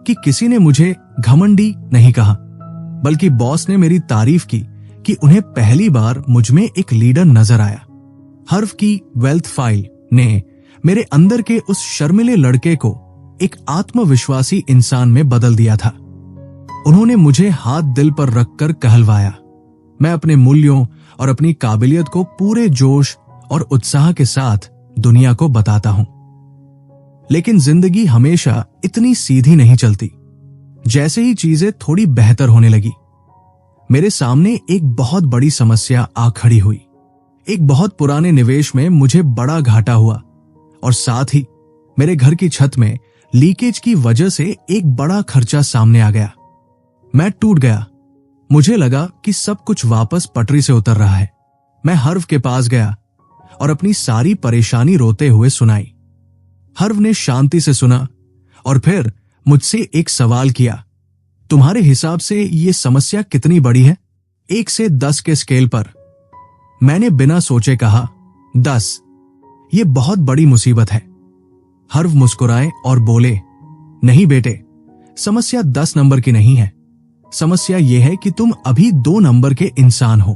कि किसी ने मुझे घमंडी नहीं कहा, बल्कि बॉस ने मेरी तारीफ की कि उन्हें पहली बार मुझमें एक लीडर नजर आया। हर्व की वेल्थ फाइल ने मेरे अंदर के उस शर्मिले लड़के को एक आत्मविश्वासी इंसान में बदल दिया था। उन्होंने मुझे हाथ दिल पर रखकर कहलवाया। मैं अपने मूल्यों और अपनी काबिलियत को पूरे जोश और उत्साह के साथ दुनिया को बताता हूं। लेकिन जिंदगी हमेशा इतनी सीधी नहीं चलती। जैसे ही चीजें थोड़ी बेहतर होने लगी, मेरे सामने एक बहुत बड़ी समस्या आ खड़ी हुई। एक बहुत पुराने निवेश में मुझे बड़ा घाटा हुआ और साथ ही मेरे घर की छत में लीकेज की वजह से एक बड़ा खर्चा सामने आ गया। मैं टूट गया। मुझे लगा कि सब कुछ वापस पटरी से उतर रहा है। मैं हर्व के पास गया और अपनी सारी परेशानी रोते हुए सुनाई। हर्व ने शांति से सुना और फिर मुझसे एक सवाल किया, तुम्हारे हिसाब से ये समस्या कितनी बड़ी है? 1 से 10 के स्केल पर। मैंने बिना सोचे कहा 10। ये बहुत बड़ी मुसीबत है। हर्व मुस्कुराए और बोले, नहीं बेटे, समस्या 10 नंबर की नहीं है। समस्या यह है कि तुम अभी 2 नंबर के इंसान हो।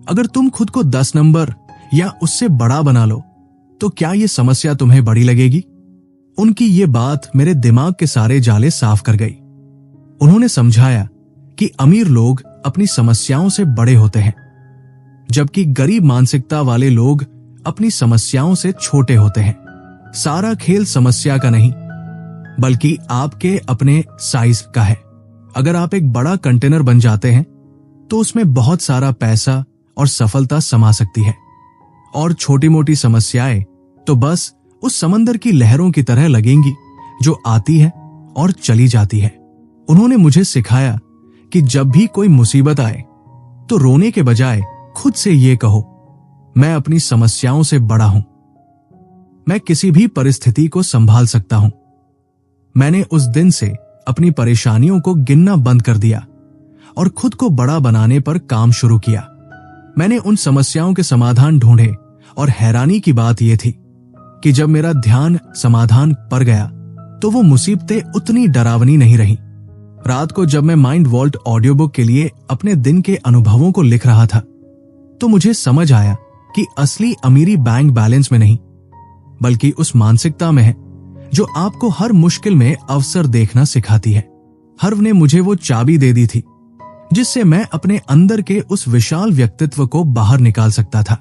अगर तुम खुद को 10 नंबर या उससे बड़ा बना लो तो क्या यह समस्या तुम्हें बड़ी लगेगी? उनकी ये बात मेरे दिमाग के सारे जाले साफ कर गई। उन्होंने समझाया कि अमीर लोग अपनी समस्याओं से बड़े होते हैं, जबकि गरीब मानसिकता वाले लोग अपनी समस्याओं से छोटे होते हैं। सारा खेल समस्या का नहीं, बल्कि आपके अपने साइज का है। अगर आप एक बड़ा कंटेनर बन जाते हैं तो उसमें बहुत सारा पैसा और सफलता समा सकती है, और छोटी मोटी समस्याएं तो बस उस समंदर की लहरों की तरह लगेंगी जो आती है और चली जाती है। उन्होंने मुझे सिखाया कि जब भी कोई मुसीबत आए तो रोने के बजाय खुद से ये कहो, मैं अपनी समस्याओं से बड़ा हूं, मैं किसी भी परिस्थिति को संभाल सकता हूं। मैंने उस दिन से अपनी परेशानियों को गिनना बंद कर दिया और खुद को बड़ा बनाने पर काम शुरू किया। मैंने उन समस्याओं के समाधान ढूंढे और हैरानी की बात यह थी कि जब मेरा ध्यान समाधान पर गया तो वो मुसीबतें उतनी डरावनी नहीं रही। रात को जब मैं माइंड वॉल्ट ऑडियो बुक के लिए अपने दिन के अनुभवों को लिख रहा था तो मुझे समझ आया कि असली अमीरी बैंक बैलेंस में नहीं, बल्कि उस मानसिकता में है जो आपको हर मुश्किल में अवसर देखना सिखाती है। हर्व ने मुझे वो चाबी दे दी थी जिससे मैं अपने अंदर के उस विशाल व्यक्तित्व को बाहर निकाल सकता था।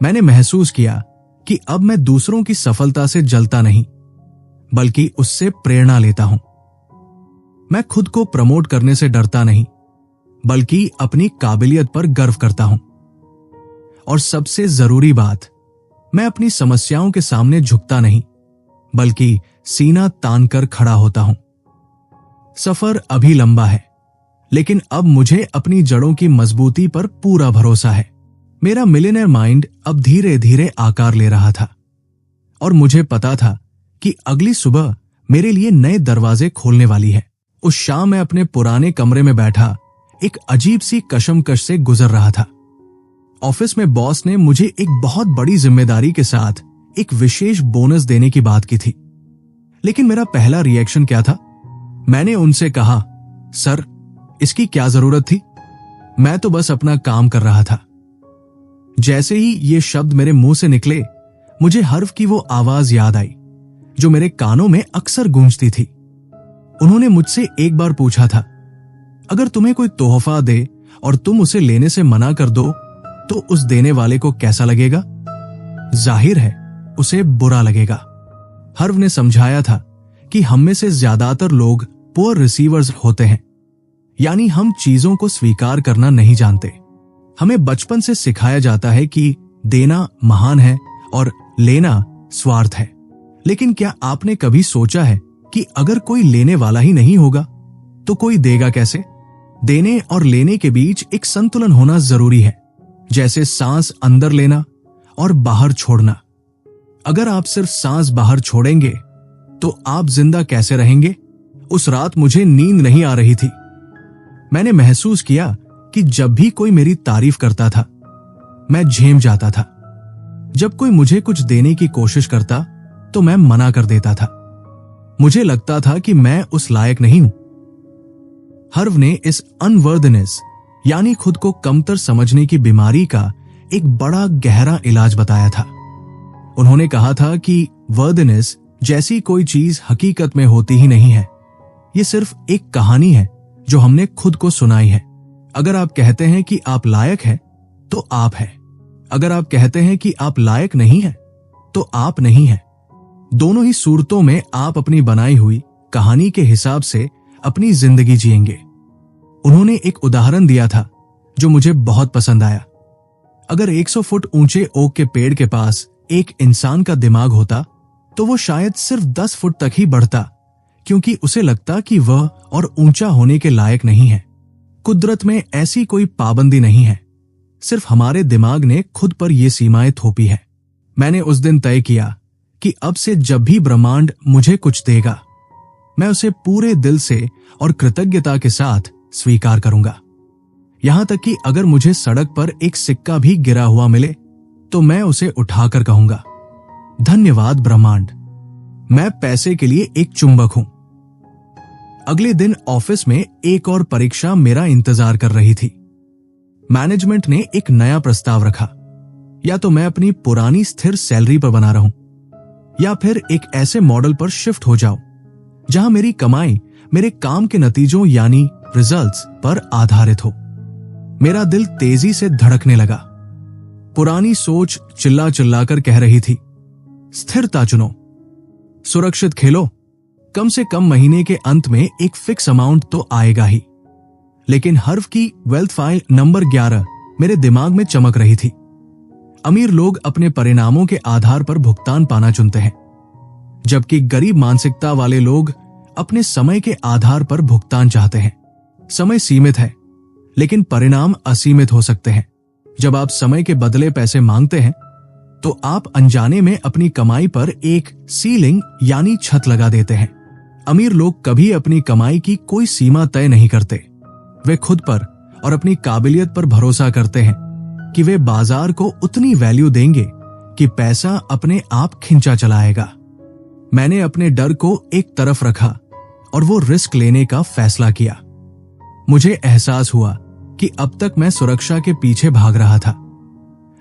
मैंने महसूस किया कि अब मैं दूसरों की सफलता से जलता नहीं, बल्कि उससे प्रेरणा लेता हूं। मैं खुद को प्रमोट करने से डरता नहीं, बल्कि अपनी काबिलियत पर गर्व करता हूं। और सबसे जरूरी बात, मैं अपनी समस्याओं के सामने झुकता नहीं, बल्कि सीना तानकर खड़ा होता हूं। सफर अभी लंबा है, लेकिन अब मुझे अपनी जड़ों की मजबूती पर पूरा भरोसा है। मेरा मिलियनेयर माइंड अब धीरे धीरे आकार ले रहा था और मुझे पता था कि अगली सुबह मेरे लिए नए दरवाजे खोलने वाली है। उस शाम मैं अपने पुराने कमरे में बैठा एक अजीब सी कशमकश से गुजर रहा था। ऑफिस में बॉस ने मुझे एक बहुत बड़ी जिम्मेदारी के साथ एक विशेष बोनस देने की बात की थी, लेकिन मेरा पहला रिएक्शन क्या था? मैंने उनसे कहा, सर, इसकी क्या जरूरत थी? मैं तो बस अपना काम कर रहा था। जैसे ही ये शब्द मेरे मुंह से निकले, मुझे हर्व की वो आवाज याद आई जो मेरे कानों में अक्सर गूंजती थी। उन्होंने मुझसे एक बार पूछा था, अगर तुम्हें कोई तोहफा दे और तुम उसे लेने से मना कर दो तो उस देने वाले को कैसा लगेगा? जाहिर है उसे बुरा लगेगा। हर्व ने समझाया था कि हम में से ज्यादातर लोग पुअर रिसीवर्स होते हैं, यानी हम चीजों को स्वीकार करना नहीं जानते। हमें बचपन से सिखाया जाता है कि देना महान है और लेना स्वार्थ है। लेकिन क्या आपने कभी सोचा है कि अगर कोई लेने वाला ही नहीं होगा तो कोई देगा कैसे? देने और लेने के बीच एक संतुलन होना जरूरी है, जैसे सांस अंदर लेना और बाहर छोड़ना। अगर आप सिर्फ सांस बाहर छोड़ेंगे तो आप जिंदा कैसे रहेंगे? उस रात मुझे नींद नहीं आ रही थी। मैंने महसूस किया कि जब भी कोई मेरी तारीफ करता था, मैं झेम जाता था। जब कोई मुझे कुछ देने की कोशिश करता तो मैं मना कर देता था। मुझे लगता था कि मैं उस लायक नहीं हूं। हर्व ने इस अनवर्दनेस यानी खुद को कमतर समझने की बीमारी का एक बड़ा गहरा इलाज बताया था। उन्होंने कहा था कि वर्दनेस जैसी कोई चीज हकीकत में होती ही नहीं है। ये सिर्फ एक कहानी है जो हमने खुद को सुनाई है। अगर आप कहते हैं कि आप लायक हैं, तो आप हैं। अगर आप कहते हैं कि आप लायक नहीं हैं, तो आप नहीं हैं। दोनों ही सूरतों में आप अपनी बनाई हुई कहानी के हिसाब से अपनी जिंदगी जिएंगे। उन्होंने एक उदाहरण दिया था जो मुझे बहुत पसंद आया। अगर 100 फुट ऊंचे ओक के पेड़ के पास एक इंसान का दिमाग होता तो वो शायद सिर्फ 10 फुट तक ही बढ़ता, क्योंकि उसे लगता कि वह और ऊंचा होने के लायक नहीं है। कुदरत में ऐसी कोई पाबंदी नहीं है, सिर्फ हमारे दिमाग ने खुद पर यह सीमाएं थोपी है। मैंने उस दिन तय किया कि अब से जब भी ब्रह्मांड मुझे कुछ देगा, मैं उसे पूरे दिल से और कृतज्ञता के साथ स्वीकार करूंगा। यहां तक कि अगर मुझे सड़क पर एक सिक्का भी गिरा हुआ मिले तो मैं उसे उठाकर कहूंगा, धन्यवाद ब्रह्मांड, मैं पैसे के लिए एक चुंबक हूं। अगले दिन ऑफिस में एक और परीक्षा मेरा इंतजार कर रही थी। मैनेजमेंट ने एक नया प्रस्ताव रखा, या तो मैं अपनी पुरानी स्थिर सैलरी पर बना रहूं या फिर एक ऐसे मॉडल पर शिफ्ट हो जाऊं जहां मेरी कमाई मेरे काम के नतीजों यानी रिजल्ट्स पर आधारित हो। मेरा दिल तेजी से धड़कने लगा। पुरानी सोच चिल्ला चिल्लाकर कह रही थी, स्थिरता चुनो, सुरक्षित खेलो, कम से कम महीने के अंत में एक फिक्स अमाउंट तो आएगा ही। लेकिन हर्व की वेल्थ फाइल नंबर 11 मेरे दिमाग में चमक रही थी। अमीर लोग अपने परिणामों के आधार पर भुगतान पाना चुनते हैं, जबकि गरीब मानसिकता वाले लोग अपने समय के आधार पर भुगतान चाहते हैं। समय सीमित है, लेकिन परिणाम असीमित हो सकते हैं। जब आप समय के बदले पैसे मांगते हैं, तो आप अनजाने में अपनी कमाई पर एक सीलिंग यानी छत लगा देते हैं। अमीर लोग कभी अपनी कमाई की कोई सीमा तय नहीं करते। वे खुद पर और अपनी काबिलियत पर भरोसा करते हैं कि वे बाजार को उतनी वैल्यू देंगे कि पैसा अपने आप खिंचा चलाएगा। मैंने अपने डर को एक तरफ रखा और वो रिस्क लेने का फैसला किया। मुझे एहसास हुआ कि अब तक मैं सुरक्षा के पीछे भाग रहा था,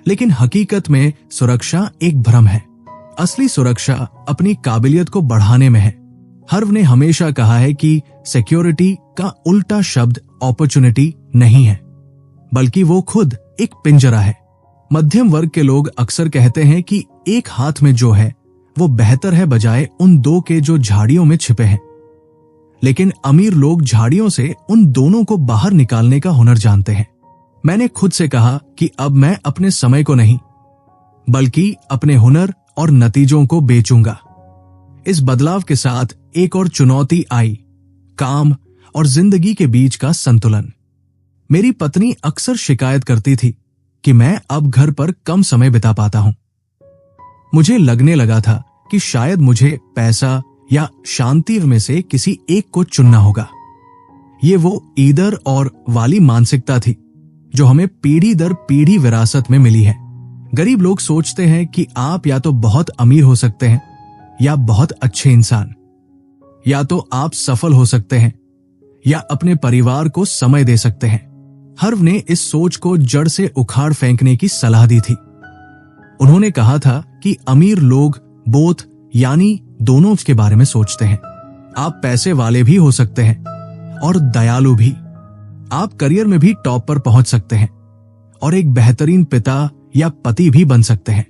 लेकिन हकीकत में सुरक्षा एक भ्रम है। असली सुरक्षा अपनी काबिलियत को बढ़ाने में है। हर्व ने हमेशा कहा है कि सिक्योरिटी का उल्टा शब्द अपॉर्चुनिटी नहीं है, बल्कि वो खुद एक पिंजरा है। मध्यम वर्ग के लोग अक्सर कहते हैं कि एक हाथ में जो है वो बेहतर है बजाय उन दो के जो झाड़ियों में छिपे हैं। लेकिन अमीर लोग झाड़ियों से उन दोनों को बाहर निकालने का हुनर जानते हैं। मैंने खुद से कहा कि अब मैं अपने समय को नहीं, बल्कि अपने हुनर और नतीजों को बेचूंगा। इस बदलाव के साथ एक और चुनौती आई, काम और जिंदगी के बीच का संतुलन। मेरी पत्नी अक्सर शिकायत करती थी कि मैं अब घर पर कम समय बिता पाता हूं। मुझे लगने लगा था कि शायद मुझे पैसा या शांति में से किसी एक को चुनना होगा। ये वो ईदर और वाली मानसिकता थी जो हमें पीढ़ी दर पीढ़ी विरासत में मिली है। गरीब लोग सोचते हैं कि आप या तो बहुत अमीर हो सकते हैं या बहुत अच्छे इंसान, या तो आप सफल हो सकते हैं या अपने परिवार को समय दे सकते हैं। हर्व ने इस सोच को जड़ से उखाड़ फेंकने की सलाह दी थी। उन्होंने कहा था कि अमीर लोग बोथ यानी दोनों के बारे में सोचते हैं। आप पैसे वाले भी हो सकते हैं और दयालु भी। आप करियर में भी टॉप पर पहुंच सकते हैं और एक बेहतरीन पिता या पति भी बन सकते हैं।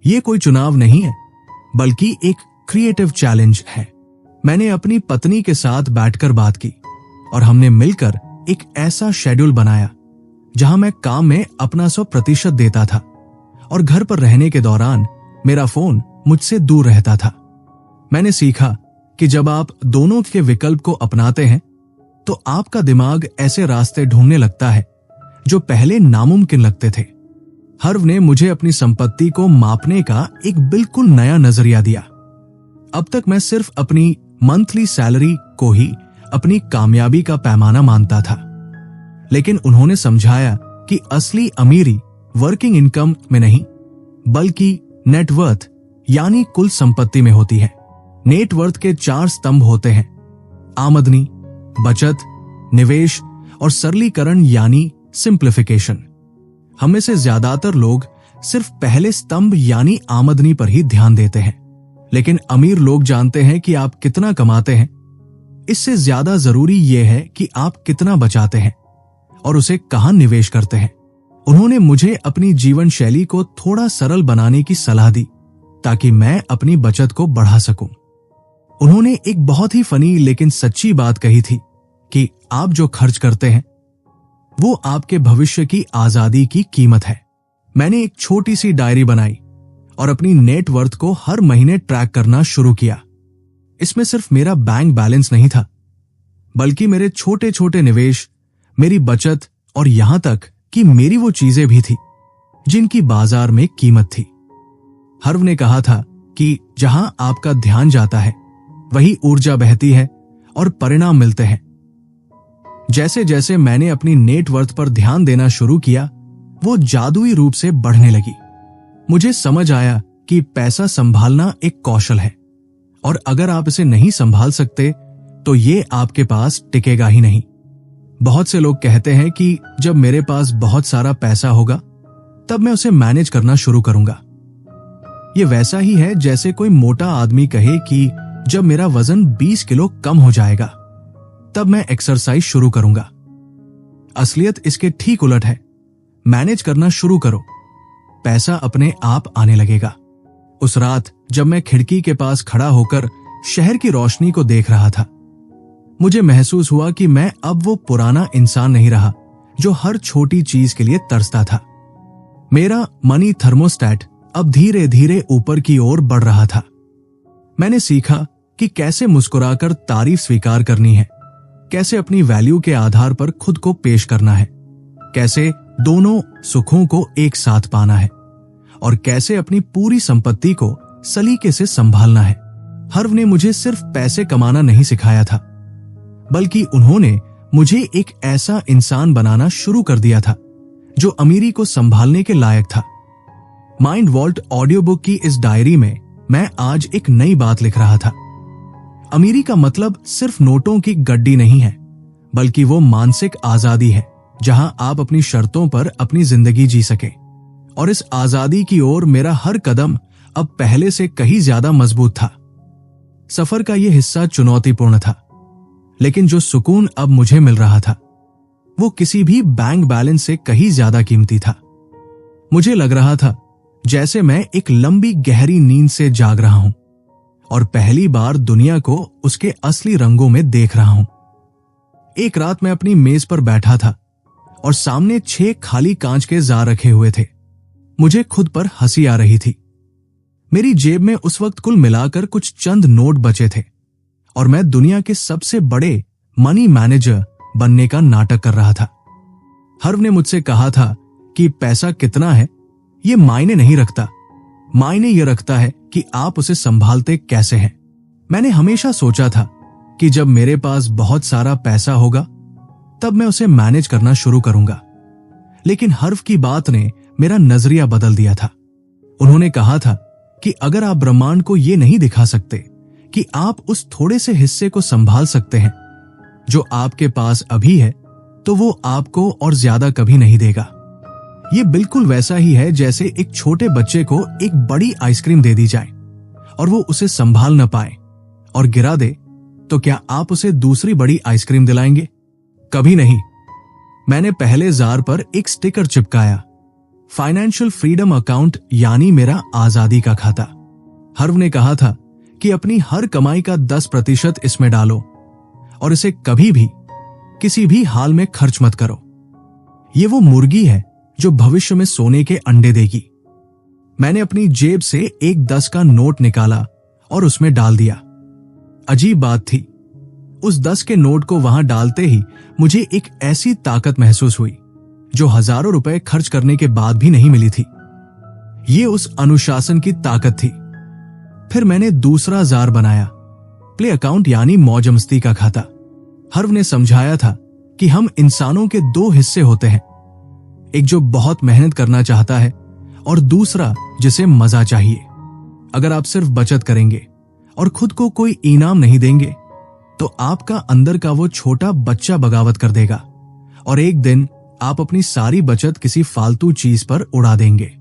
ये कोई चुनाव नहीं है, बल्कि एक क्रिएटिव चैलेंज है। मैंने अपनी पत्नी के साथ बैठकर बात की और हमने मिलकर एक ऐसा शेड्यूल बनाया जहां मैं काम में अपना 100% देता था और घर पर रहने के दौरान मेरा फोन मुझसे दूर रहता था। मैंने सीखा कि जब आप दोनों के विकल्प को अपनाते हैं तो आपका दिमाग ऐसे रास्ते ढूंढने लगता है जो पहले नामुमकिन लगते थे। हर्व ने मुझे अपनी संपत्ति को मापने का एक बिल्कुल नया नजरिया दिया। अब तक मैं सिर्फ अपनी मंथली सैलरी को ही अपनी कामयाबी का पैमाना मानता था, लेकिन उन्होंने समझाया कि असली अमीरी वर्किंग इनकम में नहीं, बल्कि नेटवर्थ यानी कुल संपत्ति में होती है। नेटवर्थ के 4 स्तंभ होते हैं: आमदनी, बचत, निवेश और सरलीकरण यानी सिंप्लीफिकेशन। हम में से ज्यादातर लोग सिर्फ पहले स्तंभ यानी आमदनी पर ही ध्यान देते हैं, लेकिन अमीर लोग जानते हैं कि आप कितना कमाते हैं। इससे ज्यादा जरूरी यह है कि आप कितना बचाते हैं और उसे कहां निवेश करते हैं। उन्होंने मुझे अपनी जीवन शैली को थोड़ा सरल बनाने की सलाह दी ताकि मैं अपनी बचत को बढ़ा सकूं। उन्होंने एक बहुत ही फनी लेकिन सच्ची बात कही थी कि आप जो खर्च करते हैं वो आपके भविष्य की आजादी की कीमत है। मैंने एक छोटी सी डायरी बनाई और अपनी नेटवर्थ को हर महीने ट्रैक करना शुरू किया। इसमें सिर्फ मेरा बैंक बैलेंस नहीं था, बल्कि मेरे छोटे छोटे निवेश, मेरी बचत और यहां तक कि मेरी वो चीजें भी थी जिनकी बाजार में कीमत थी। हर्व ने कहा था कि जहां आपका ध्यान जाता है वही ऊर्जा बहती है और परिणाम मिलते हैं। जैसे जैसे मैंने अपनी नेटवर्थ पर ध्यान देना शुरू किया, वो जादुई रूप से बढ़ने लगी। मुझे समझ आया कि पैसा संभालना एक कौशल है और अगर आप इसे नहीं संभाल सकते तो ये आपके पास टिकेगा ही नहीं। बहुत से लोग कहते हैं कि जब मेरे पास बहुत सारा पैसा होगा तब मैं उसे मैनेज करना शुरू करूंगा। ये वैसा ही है जैसे कोई मोटा आदमी कहे कि जब मेरा वजन 20 किलो कम हो जाएगा तब मैं एक्सरसाइज शुरू करूंगा। असलियत इसके ठीक उलट है। मैनेज करना शुरू करो, पैसा अपने आप आने लगेगा। उस रात जब मैं खिड़की के पास खड़ा होकर शहर की रोशनी को देख रहा था। मुझे महसूस हुआ कि मैं अब वो पुराना इंसान नहीं रहा जो हर छोटी चीज के लिए तरसता था। मेरा मनी थर्मोस्टेट अब धीरे धीरे ऊपर की ओर बढ़ रहा था। मैंने सीखा कि कैसे मुस्कुराकर तारीफ स्वीकार करनी है, कैसे अपनी वैल्यू के आधार पर खुद को पेश करना है, कैसे दोनों सुखों को एक साथ पाना है और कैसे अपनी पूरी संपत्ति को सलीके से संभालना है। हर्व ने मुझे सिर्फ पैसे कमाना नहीं सिखाया था, बल्कि उन्होंने मुझे एक ऐसा इंसान बनाना शुरू कर दिया था जो अमीरी को संभालने के लायक था। माइंड वॉल्ट ऑडियो बुक की इस डायरी में मैं आज एक नई बात लिख रहा था। अमीरी का मतलब सिर्फ नोटों की गड्डी नहीं है, बल्कि वो मानसिक आजादी है जहां आप अपनी शर्तों पर अपनी जिंदगी जी सके। और इस आजादी की ओर मेरा हर कदम अब पहले से कहीं ज्यादा मजबूत था। सफर का यह हिस्सा चुनौतीपूर्ण था, लेकिन जो सुकून अब मुझे मिल रहा था वो किसी भी बैंक बैलेंस से कहीं ज्यादा कीमती था। मुझे लग रहा था जैसे मैं एक लंबी गहरी नींद से जाग रहा हूं और पहली बार दुनिया को उसके असली रंगों में देख रहा हूं। एक रात मैं अपनी मेज पर बैठा था और सामने 6 खाली कांच के जार रखे हुए थे। मुझे खुद पर हंसी आ रही थी। मेरी जेब में उस वक्त कुल मिलाकर कुछ चंद नोट बचे थे और मैं दुनिया के सबसे बड़े मनी मैनेजर बनने का नाटक कर रहा था। हर्व ने मुझसे कहा था कि पैसा कितना है ये मायने नहीं रखता, मायने ये रखता है कि आप उसे संभालते कैसे हैं। मैंने हमेशा सोचा था कि जब मेरे पास बहुत सारा पैसा होगा तब मैं उसे मैनेज करना शुरू करूंगा, लेकिन हर्व की बात ने मेरा नजरिया बदल दिया था। उन्होंने कहा था कि अगर आप ब्रह्मांड को ये नहीं दिखा सकते कि आप उस थोड़े से हिस्से को संभाल सकते हैं जो आपके पास अभी है, तो वो आपको और ज्यादा कभी नहीं देगा। ये बिल्कुल वैसा ही है जैसे एक छोटे बच्चे को एक बड़ी आइसक्रीम दे दी जाए और वो उसे संभाल न पाए और गिरा दे, तो क्या आप उसे दूसरी बड़ी आइसक्रीम दिलाएंगे? कभी नहीं। मैंने पहले जार पर एक स्टिकर चिपकाया, फाइनेंशियल फ्रीडम अकाउंट, यानी मेरा आजादी का खाता। हर्व ने कहा था कि अपनी हर कमाई का 10% इसमें डालो और इसे कभी भी किसी भी हाल में खर्च मत करो। ये वो मुर्गी है जो भविष्य में सोने के अंडे देगी। मैंने अपनी जेब से एक 10 का नोट निकाला और उसमें डाल दिया। अजीब बात थी, उस 10 के नोट को वहां डालते ही मुझे एक ऐसी ताकत महसूस हुई जो हजारों रुपए खर्च करने के बाद भी नहीं मिली थी। ये उस अनुशासन की ताकत थी। फिर मैंने दूसरा जार बनाया, प्ले अकाउंट यानी मौज मस्ती का खाता। हर्व ने समझाया था कि हम इंसानों के 2 हिस्से होते हैं, एक जो बहुत मेहनत करना चाहता है और दूसरा जिसे मजा चाहिए। अगर आप सिर्फ बचत करेंगे और खुद को कोई इनाम नहीं देंगे तो आपका अंदर का वो छोटा बच्चा बगावत कर देगा और एक दिन आप अपनी सारी बचत किसी फालतू चीज पर उड़ा देंगे।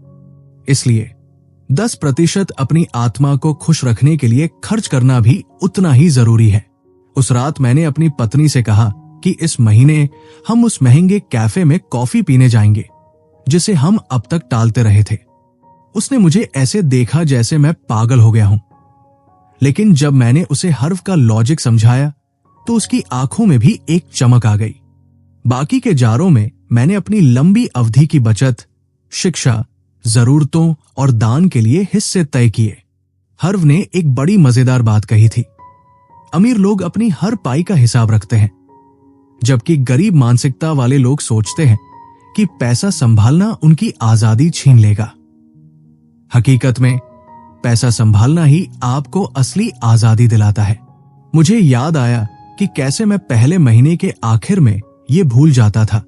इसलिए 10% अपनी आत्मा को खुश रखने के लिए खर्च करना भी उतना ही जरूरी है। उस रात मैंने अपनी पत्नी से कहा कि इस महीने हम उस महंगे कैफे में कॉफी पीने जाएंगे जिसे हम अब तक टालते रहे थे। उसने मुझे ऐसे देखा जैसे मैं पागल हो गया हूं, लेकिन जब मैंने उसे हर्व का लॉजिक समझाया तो उसकी आंखों में भी एक चमक आ गई। बाकी के जारों में मैंने अपनी लंबी अवधि की बचत, शिक्षा, जरूरतों और दान के लिए हिस्से तय किए। हर्व ने एक बड़ी मजेदार बात कही थी, अमीर लोग अपनी हर पाई का हिसाब रखते हैं, जबकि गरीब मानसिकता वाले लोग सोचते हैं कि पैसा संभालना उनकी आजादी छीन लेगा। हकीकत में पैसा संभालना ही आपको असली आजादी दिलाता है। मुझे याद आया कि कैसे मैं पहले महीने के आखिर में ये भूल जाता था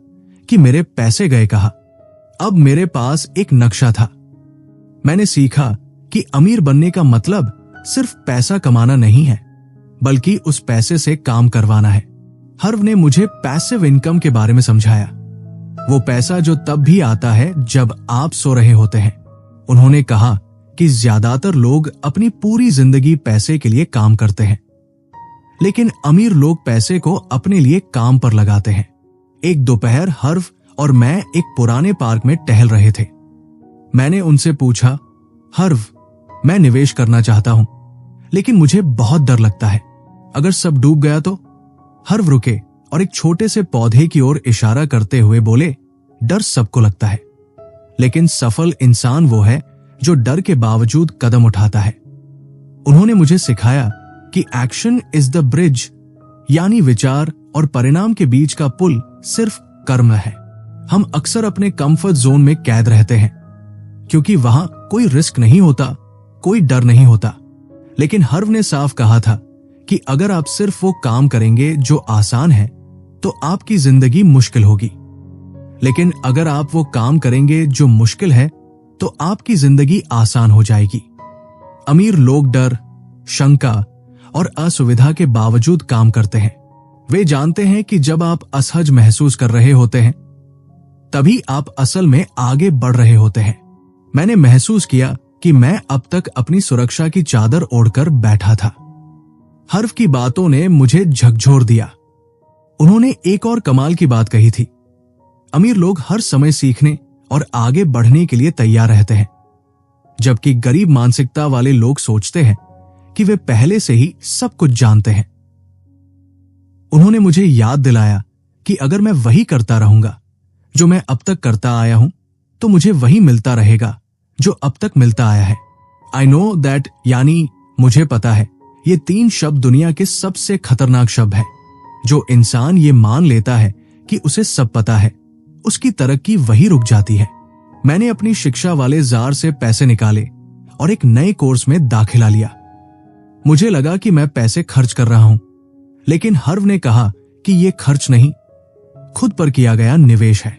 कि मेरे पैसे गए कहाँ। अब मेरे पास एक नक्शा था। मैंने सीखा कि अमीर बनने का मतलब सिर्फ पैसा कमाना नहीं है, बल्कि उस पैसे से काम करवाना है। हर्व ने मुझे पैसिव इनकम के बारे में समझाया, वो पैसा जो तब भी आता है जब आप सो रहे होते हैं। उन्होंने कहा कि ज्यादातर लोग अपनी पूरी जिंदगी पैसे के लिए काम करते हैं, लेकिन अमीर लोग पैसे को अपने लिए काम पर लगाते हैं। एक दोपहर हर्व और मैं एक पुराने पार्क में टहल रहे थे। मैंने उनसे पूछा, हर्व, मैं निवेश करना चाहता हूं, लेकिन मुझे बहुत डर लगता है। अगर सब डूब गया तो? हर्व रुके और एक छोटे से पौधे की ओर इशारा करते हुए बोले, डर सबको लगता है, लेकिन सफल इंसान वो है जो डर के बावजूद कदम उठाता है। उन्होंने मुझे सिखाया कि एक्शन इज द ब्रिज, यानी विचार और परिणाम के बीच का पुल सिर्फ कर्म है। हम अक्सर अपने कंफर्ट जोन में कैद रहते हैं क्योंकि वहां कोई रिस्क नहीं होता, कोई डर नहीं होता। लेकिन हर्व ने साफ कहा था कि अगर आप सिर्फ वो काम करेंगे जो आसान है तो आपकी जिंदगी मुश्किल होगी, लेकिन अगर आप वो काम करेंगे जो मुश्किल है तो आपकी जिंदगी आसान हो जाएगी। अमीर लोग डर, शंका और असुविधा के बावजूद काम करते हैं। वे जानते हैं कि जब आप असहज महसूस कर रहे होते हैं तभी आप असल में आगे बढ़ रहे होते हैं। मैंने महसूस किया कि मैं अब तक अपनी सुरक्षा की चादर ओढ़कर बैठा था। हर्व की बातों ने मुझे झकझोर दिया। उन्होंने एक और कमाल की बात कही थी, अमीर लोग हर समय सीखने और आगे बढ़ने के लिए तैयार रहते हैं, जबकि गरीब मानसिकता वाले लोग सोचते हैं कि वे पहले से ही सब कुछ जानते हैं। उन्होंने मुझे याद दिलाया कि अगर मैं वही करता रहूंगा जो मैं अब तक करता आया हूं तो मुझे वही मिलता रहेगा जो अब तक मिलता आया है। आई नो दैट, यानी मुझे पता है, ये 3 शब्द दुनिया के सबसे खतरनाक शब्द है। जो इंसान ये मान लेता है कि उसे सब पता है, उसकी तरक्की वही रुक जाती है। मैंने अपनी शिक्षा वाले जार से पैसे निकाले और एक नए कोर्स में दाखिला लिया। मुझे लगा कि मैं पैसे खर्च कर रहा हूं, लेकिन हर्व ने कहा कि ये खर्च नहीं, खुद पर किया गया निवेश है।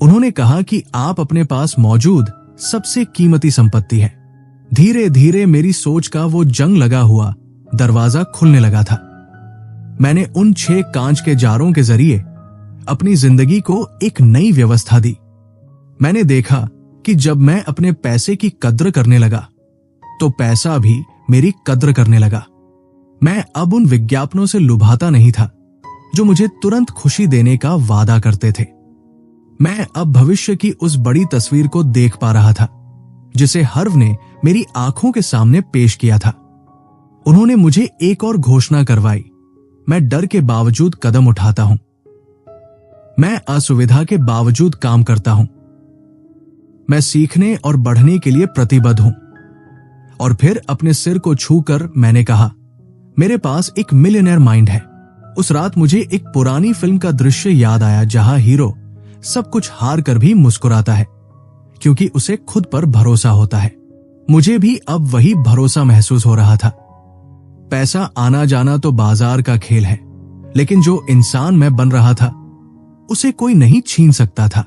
उन्होंने कहा कि आप अपने पास मौजूद सबसे कीमती संपत्ति है। धीरे धीरे मेरी सोच का वो जंग लगा हुआ दरवाजा खुलने लगा था। मैंने उन 6 कांच के जारों के जरिए अपनी जिंदगी को एक नई व्यवस्था दी। मैंने देखा कि जब मैं अपने पैसे की कद्र करने लगा तो पैसा भी मेरी कद्र करने लगा। मैं अब उन विज्ञापनों से लुभाता नहीं था जो मुझे तुरंत खुशी देने का वादा करते थे। मैं अब भविष्य की उस बड़ी तस्वीर को देख पा रहा था जिसे हर्व ने मेरी आंखों के सामने पेश किया था। उन्होंने मुझे एक और घोषणा करवाई, मैं डर के बावजूद कदम उठाता हूं, मैं असुविधा के बावजूद काम करता हूं, मैं सीखने और बढ़ने के लिए प्रतिबद्ध हूं। और फिर अपने सिर को छूकर मैंने कहा, मेरे पास एक मिलियनेयर माइंड है। उस रात मुझे एक पुरानी फिल्म का दृश्य याद आया जहां हीरो सब कुछ हार कर भी मुस्कुराता है क्योंकि उसे खुद पर भरोसा होता है। मुझे भी अब वही भरोसा महसूस हो रहा था। पैसा आना जाना तो बाजार का खेल है, लेकिन जो इंसान मैं बन रहा था उसे कोई नहीं छीन सकता था।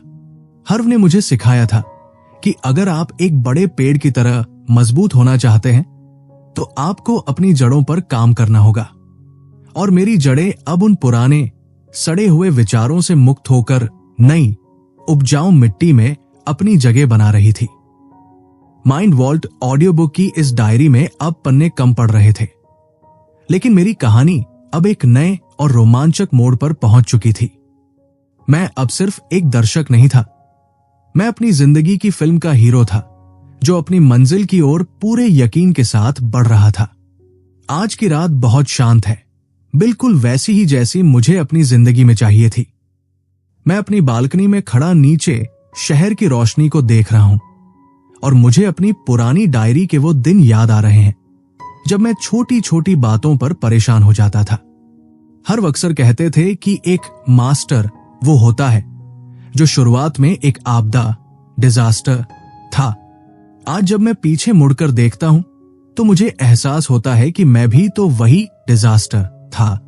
हर्व ने मुझे सिखाया था कि अगर आप एक बड़े पेड़ की तरह मजबूत होना चाहते हैं तो आपको अपनी जड़ों पर काम करना होगा। और मेरी जड़ें अब उन पुराने सड़े हुए विचारों से मुक्त होकर नई उपजाऊ मिट्टी में अपनी जगह बना रही थी। माइंड वॉल्ट ऑडियो बुक की इस डायरी में अब पन्ने कम पड़ रहे थे, लेकिन मेरी कहानी अब एक नए और रोमांचक मोड़ पर पहुंच चुकी थी। मैं अब सिर्फ एक दर्शक नहीं था, मैं अपनी जिंदगी की फिल्म का हीरो था जो अपनी मंजिल की ओर पूरे यकीन के साथ बढ़ रहा था। आज की रात बहुत शांत है, बिल्कुल वैसी ही जैसी मुझे अपनी जिंदगी में चाहिए थी। मैं अपनी बालकनी में खड़ा नीचे शहर की रोशनी को देख रहा हूं और मुझे अपनी पुरानी डायरी के वो दिन याद आ रहे हैं जब मैं छोटी छोटी बातों पर परेशान हो जाता था। हर अक्सर कहते थे कि एक मास्टर वो होता है जो शुरुआत में एक आपदा, डिजास्टर था। आज जब मैं पीछे मुड़कर देखता हूं तो मुझे एहसास होता है कि मैं भी तो वही डिजास्टर था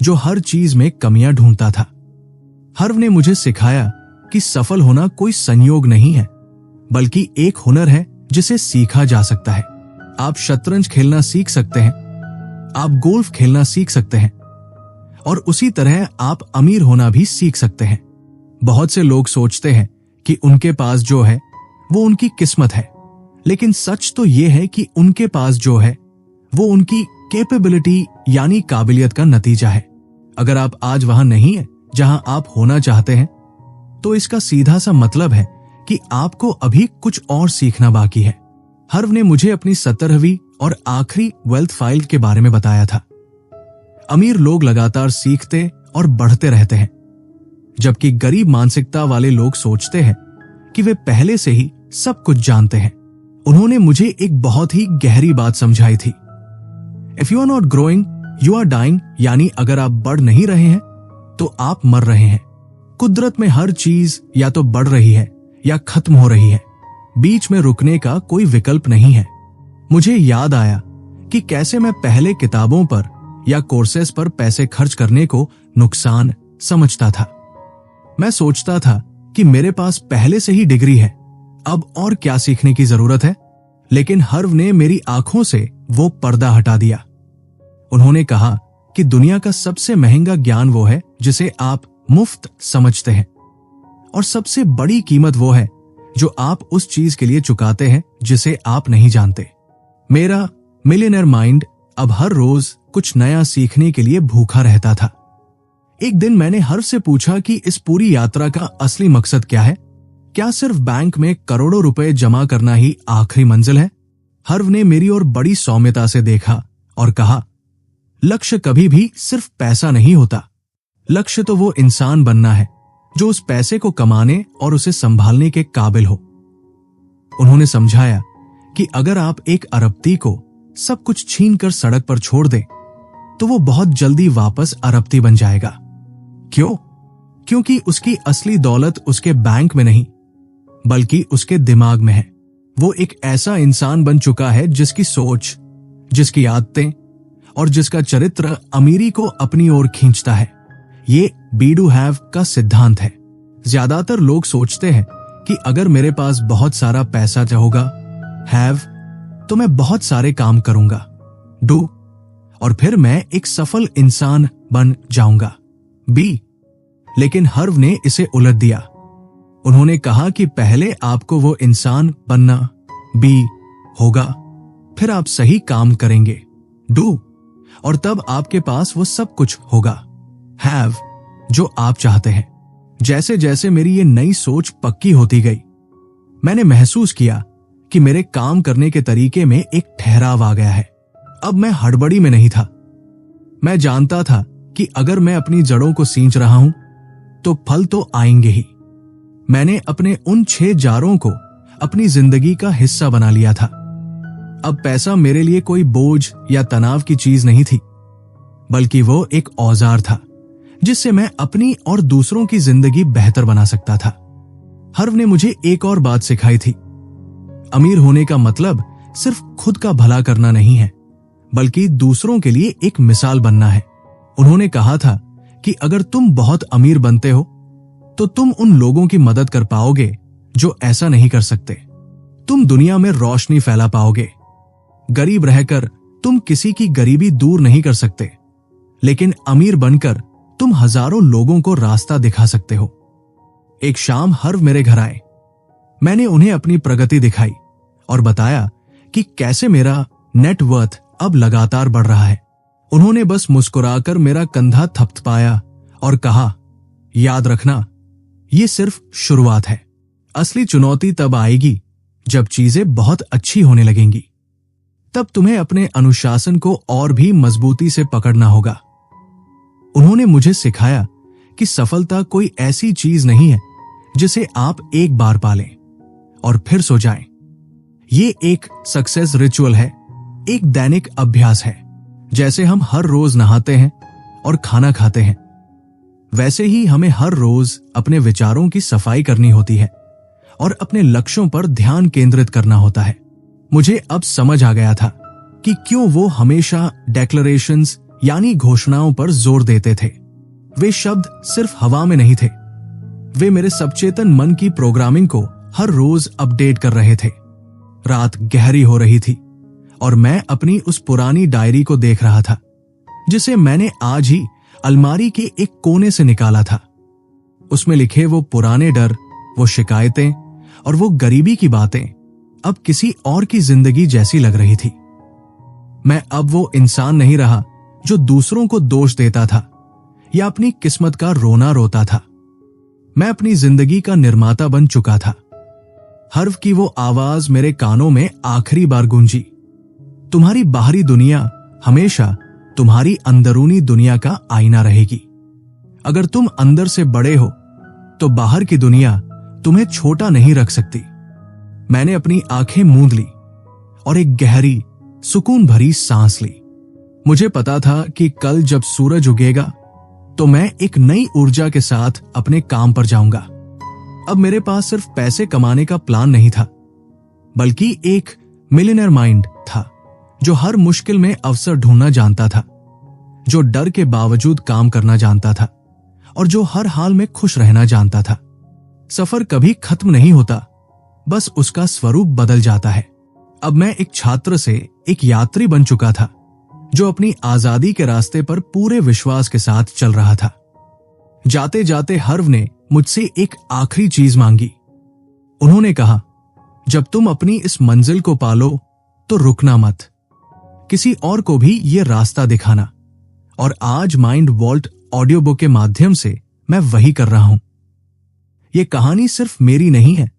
जो हर चीज में कमियां ढूंढता था। हर्व ने मुझे सिखाया कि सफल होना कोई संयोग नहीं है, बल्कि एक हुनर है जिसे सीखा जा सकता है। आप शतरंज खेलना सीख सकते हैं, आप गोल्फ खेलना सीख सकते हैं और उसी तरह आप अमीर होना भी सीख सकते हैं। बहुत से लोग सोचते हैं कि उनके पास जो है वो उनकी किस्मत है, लेकिन सच तो ये है कि उनके पास जो है वो उनकी कैपेबिलिटी यानी काबिलियत का नतीजा है। अगर आप आज वहां नहीं है जहां आप होना चाहते हैं तो इसका सीधा सा मतलब है कि आपको अभी कुछ और सीखना बाकी है। हर्व ने मुझे अपनी 17वीं और आखिरी वेल्थ फाइल के बारे में बताया था। अमीर लोग लगातार सीखते और बढ़ते रहते हैं, जबकि गरीब मानसिकता वाले लोग सोचते हैं कि वे पहले से ही सब कुछ जानते हैं। उन्होंने मुझे एक बहुत ही गहरी बात समझाई थी। If you are not growing you are dying, यानी अगर आप बढ़ नहीं रहे हैं तो आप मर रहे हैं। कुदरत में हर चीज या तो बढ़ रही है या खत्म हो रही है, बीच में रुकने का कोई विकल्प नहीं है। मुझे याद आया कि कैसे मैं पहले किताबों पर या कोर्सेस पर पैसे खर्च करने को नुकसान समझता था। मैं सोचता था कि मेरे पास पहले से ही डिग्री है, अब और क्या सीखने की जरूरत है। लेकिन हर्व ने मेरी आंखों से वो पर्दा हटा दिया। उन्होंने कहा कि दुनिया का सबसे महंगा ज्ञान वो है जिसे आप मुफ्त समझते हैं, और सबसे बड़ी कीमत वो है जो आप उस चीज के लिए चुकाते हैं जिसे आप नहीं जानते। मेरा मिलियनेयर माइंड अब हर रोज कुछ नया सीखने के लिए भूखा रहता था। एक दिन मैंने हर्व से पूछा कि इस पूरी यात्रा का असली मकसद क्या है? क्या सिर्फ बैंक में करोड़ों रुपए जमा करना ही आखिरी मंजिल है? हर्व ने मेरी ओर बड़ी सौम्यता से देखा और कहा, लक्ष्य कभी भी सिर्फ पैसा नहीं होता। लक्ष्य तो वो इंसान बनना है जो उस पैसे को कमाने और उसे संभालने के काबिल हो। उन्होंने समझाया कि अगर आप एक अरबती को सब कुछ छीन कर सड़क पर छोड़ दें तो वो बहुत जल्दी वापस अरबती बन जाएगा। क्यों? क्योंकि उसकी असली दौलत उसके बैंक में नहीं बल्कि उसके दिमाग में है। वो एक ऐसा इंसान बन चुका है जिसकी सोच, जिसकी आदतें और जिसका चरित्र अमीरी को अपनी ओर खींचता है। ये बी डू हैव का सिद्धांत है। ज्यादातर लोग सोचते हैं कि अगर मेरे पास बहुत सारा पैसा होगा, हैव, तो मैं बहुत सारे काम करूंगा, डू, और फिर मैं एक सफल इंसान बन जाऊंगा, बी। लेकिन हर्व ने इसे उलट दिया। उन्होंने कहा कि पहले आपको वो इंसान बनना, बी, होगा, फिर आप सही काम करेंगे, डू, और तब आपके पास वो सब कुछ होगा, हैव, जो आप चाहते हैं। जैसे जैसे मेरी ये नई सोच पक्की होती गई, मैंने महसूस किया कि मेरे काम करने के तरीके में एक ठहराव आ गया है। अब मैं हड़बड़ी में नहीं था। मैं जानता था कि अगर मैं अपनी जड़ों को सींच रहा हूं तो फल तो आएंगे ही। मैंने अपने उन 6 जारों को अपनी जिंदगी का हिस्सा बना लिया था। अब पैसा मेरे लिए कोई बोझ या तनाव की चीज नहीं थी, बल्कि वो एक औजार था जिससे मैं अपनी और दूसरों की जिंदगी बेहतर बना सकता था। हर्व ने मुझे एक और बात सिखाई थी। अमीर होने का मतलब सिर्फ खुद का भला करना नहीं है, बल्कि दूसरों के लिए एक मिसाल बनना है। उन्होंने कहा था कि अगर तुम बहुत अमीर बनते हो तो तुम उन लोगों की मदद कर पाओगे जो ऐसा नहीं कर सकते। तुम दुनिया में रोशनी फैला पाओगे। गरीब रहकर तुम किसी की गरीबी दूर नहीं कर सकते, लेकिन अमीर बनकर तुम हजारों लोगों को रास्ता दिखा सकते हो। एक शाम हर्व मेरे घर आए। मैंने उन्हें अपनी प्रगति दिखाई और बताया कि कैसे मेरा नेटवर्थ अब लगातार बढ़ रहा है। उन्होंने बस मुस्कुराकर मेरा कंधा थपथपाया और कहा, याद रखना, ये सिर्फ शुरुआत है। असली चुनौती तब आएगी जब चीजें बहुत अच्छी होने लगेंगी। तब तुम्हें अपने अनुशासन को और भी मजबूती से पकड़ना होगा। उन्होंने मुझे सिखाया कि सफलता कोई ऐसी चीज नहीं है जिसे आप एक बार पालें और फिर सो जाएं। ये एक सक्सेस रिचुअल है, एक दैनिक अभ्यास है। जैसे हम हर रोज नहाते हैं और खाना खाते हैं, वैसे ही हमें हर रोज अपने विचारों की सफाई करनी होती है और अपने लक्ष्यों पर ध्यान केंद्रित करना होता है। मुझे अब समझ आ गया था कि क्यों वो हमेशा डेक्लरेशंस यानी घोषणाओं पर जोर देते थे। वे शब्द सिर्फ हवा में नहीं थे, वे मेरे सचेतन मन की प्रोग्रामिंग को हर रोज अपडेट कर रहे थे। रात गहरी हो रही थी और मैं अपनी उस पुरानी डायरी को देख रहा था जिसे मैंने आज ही अलमारी के एक कोने से निकाला था। उसमें लिखे वो पुराने डर, वो शिकायतें और वो गरीबी की बातें अब किसी और की जिंदगी जैसी लग रही थी। मैं अब वो इंसान नहीं रहा जो दूसरों को दोष देता था या अपनी किस्मत का रोना रोता था। मैं अपनी जिंदगी का निर्माता बन चुका था। हर्व की वो आवाज मेरे कानों में आखिरी बार गूंजी, तुम्हारी बाहरी दुनिया हमेशा तुम्हारी अंदरूनी दुनिया का आईना रहेगी। अगर तुम अंदर से बड़े हो तो बाहर की दुनिया तुम्हें छोटा नहीं रख सकती। मैंने अपनी आंखें मूंद ली और एक गहरी सुकून भरी सांस ली। मुझे पता था कि कल जब सूरज उगेगा तो मैं एक नई ऊर्जा के साथ अपने काम पर जाऊंगा। अब मेरे पास सिर्फ पैसे कमाने का प्लान नहीं था, बल्कि एक मिलियनेयर माइंड था जो हर मुश्किल में अवसर ढूंढना जानता था, जो डर के बावजूद काम करना जानता था और जो हर हाल में खुश रहना जानता था। सफर कभी खत्म नहीं होता, बस उसका स्वरूप बदल जाता है। अब मैं एक छात्र से एक यात्री बन चुका था जो अपनी आजादी के रास्ते पर पूरे विश्वास के साथ चल रहा था। जाते जाते हर्व ने मुझसे एक आखिरी चीज मांगी। उन्होंने कहा, जब तुम अपनी इस मंजिल को पालो तो रुकना मत, किसी और को भी ये रास्ता दिखाना। और आज माइंड वॉल्ट ऑडियो बुक के माध्यम से मैं वही कर रहा हूं। ये कहानी सिर्फ मेरी नहीं है,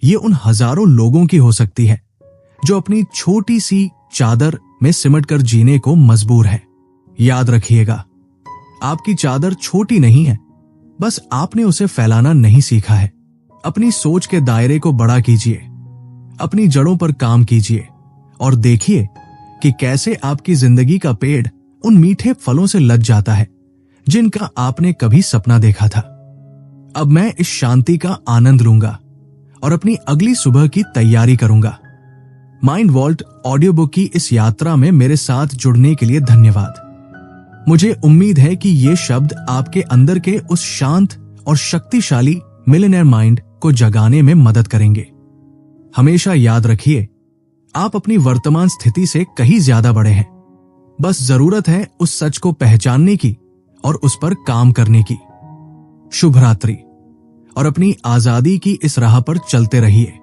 ये उन हजारों लोगों की हो सकती है जो अपनी छोटी सी चादर में सिमटकर जीने को मजबूर है। याद रखिएगा, आपकी चादर छोटी नहीं है, बस आपने उसे फैलाना नहीं सीखा है। अपनी सोच के दायरे को बड़ा कीजिए, अपनी जड़ों पर काम कीजिए और देखिए कि कैसे आपकी जिंदगी का पेड़ उन मीठे फलों से लद जाता है जिनका आपने कभी सपना देखा था। अब मैं इस शांति का आनंद लूंगा और अपनी अगली सुबह की तैयारी करूंगा। माइंड वॉल्ट ऑडियो बुक की इस यात्रा में मेरे साथ जुड़ने के लिए धन्यवाद। मुझे उम्मीद है कि ये शब्द आपके अंदर के उस शांत और शक्तिशाली मिलियनेयर माइंड को जगाने में मदद करेंगे। हमेशा याद रखिए, आप अपनी वर्तमान स्थिति से कहीं ज्यादा बड़े हैं। बस जरूरत है उस सच को पहचानने की और उस पर काम करने की। शुभ रात्रि और अपनी आजादी की इस राह पर चलते रहिए।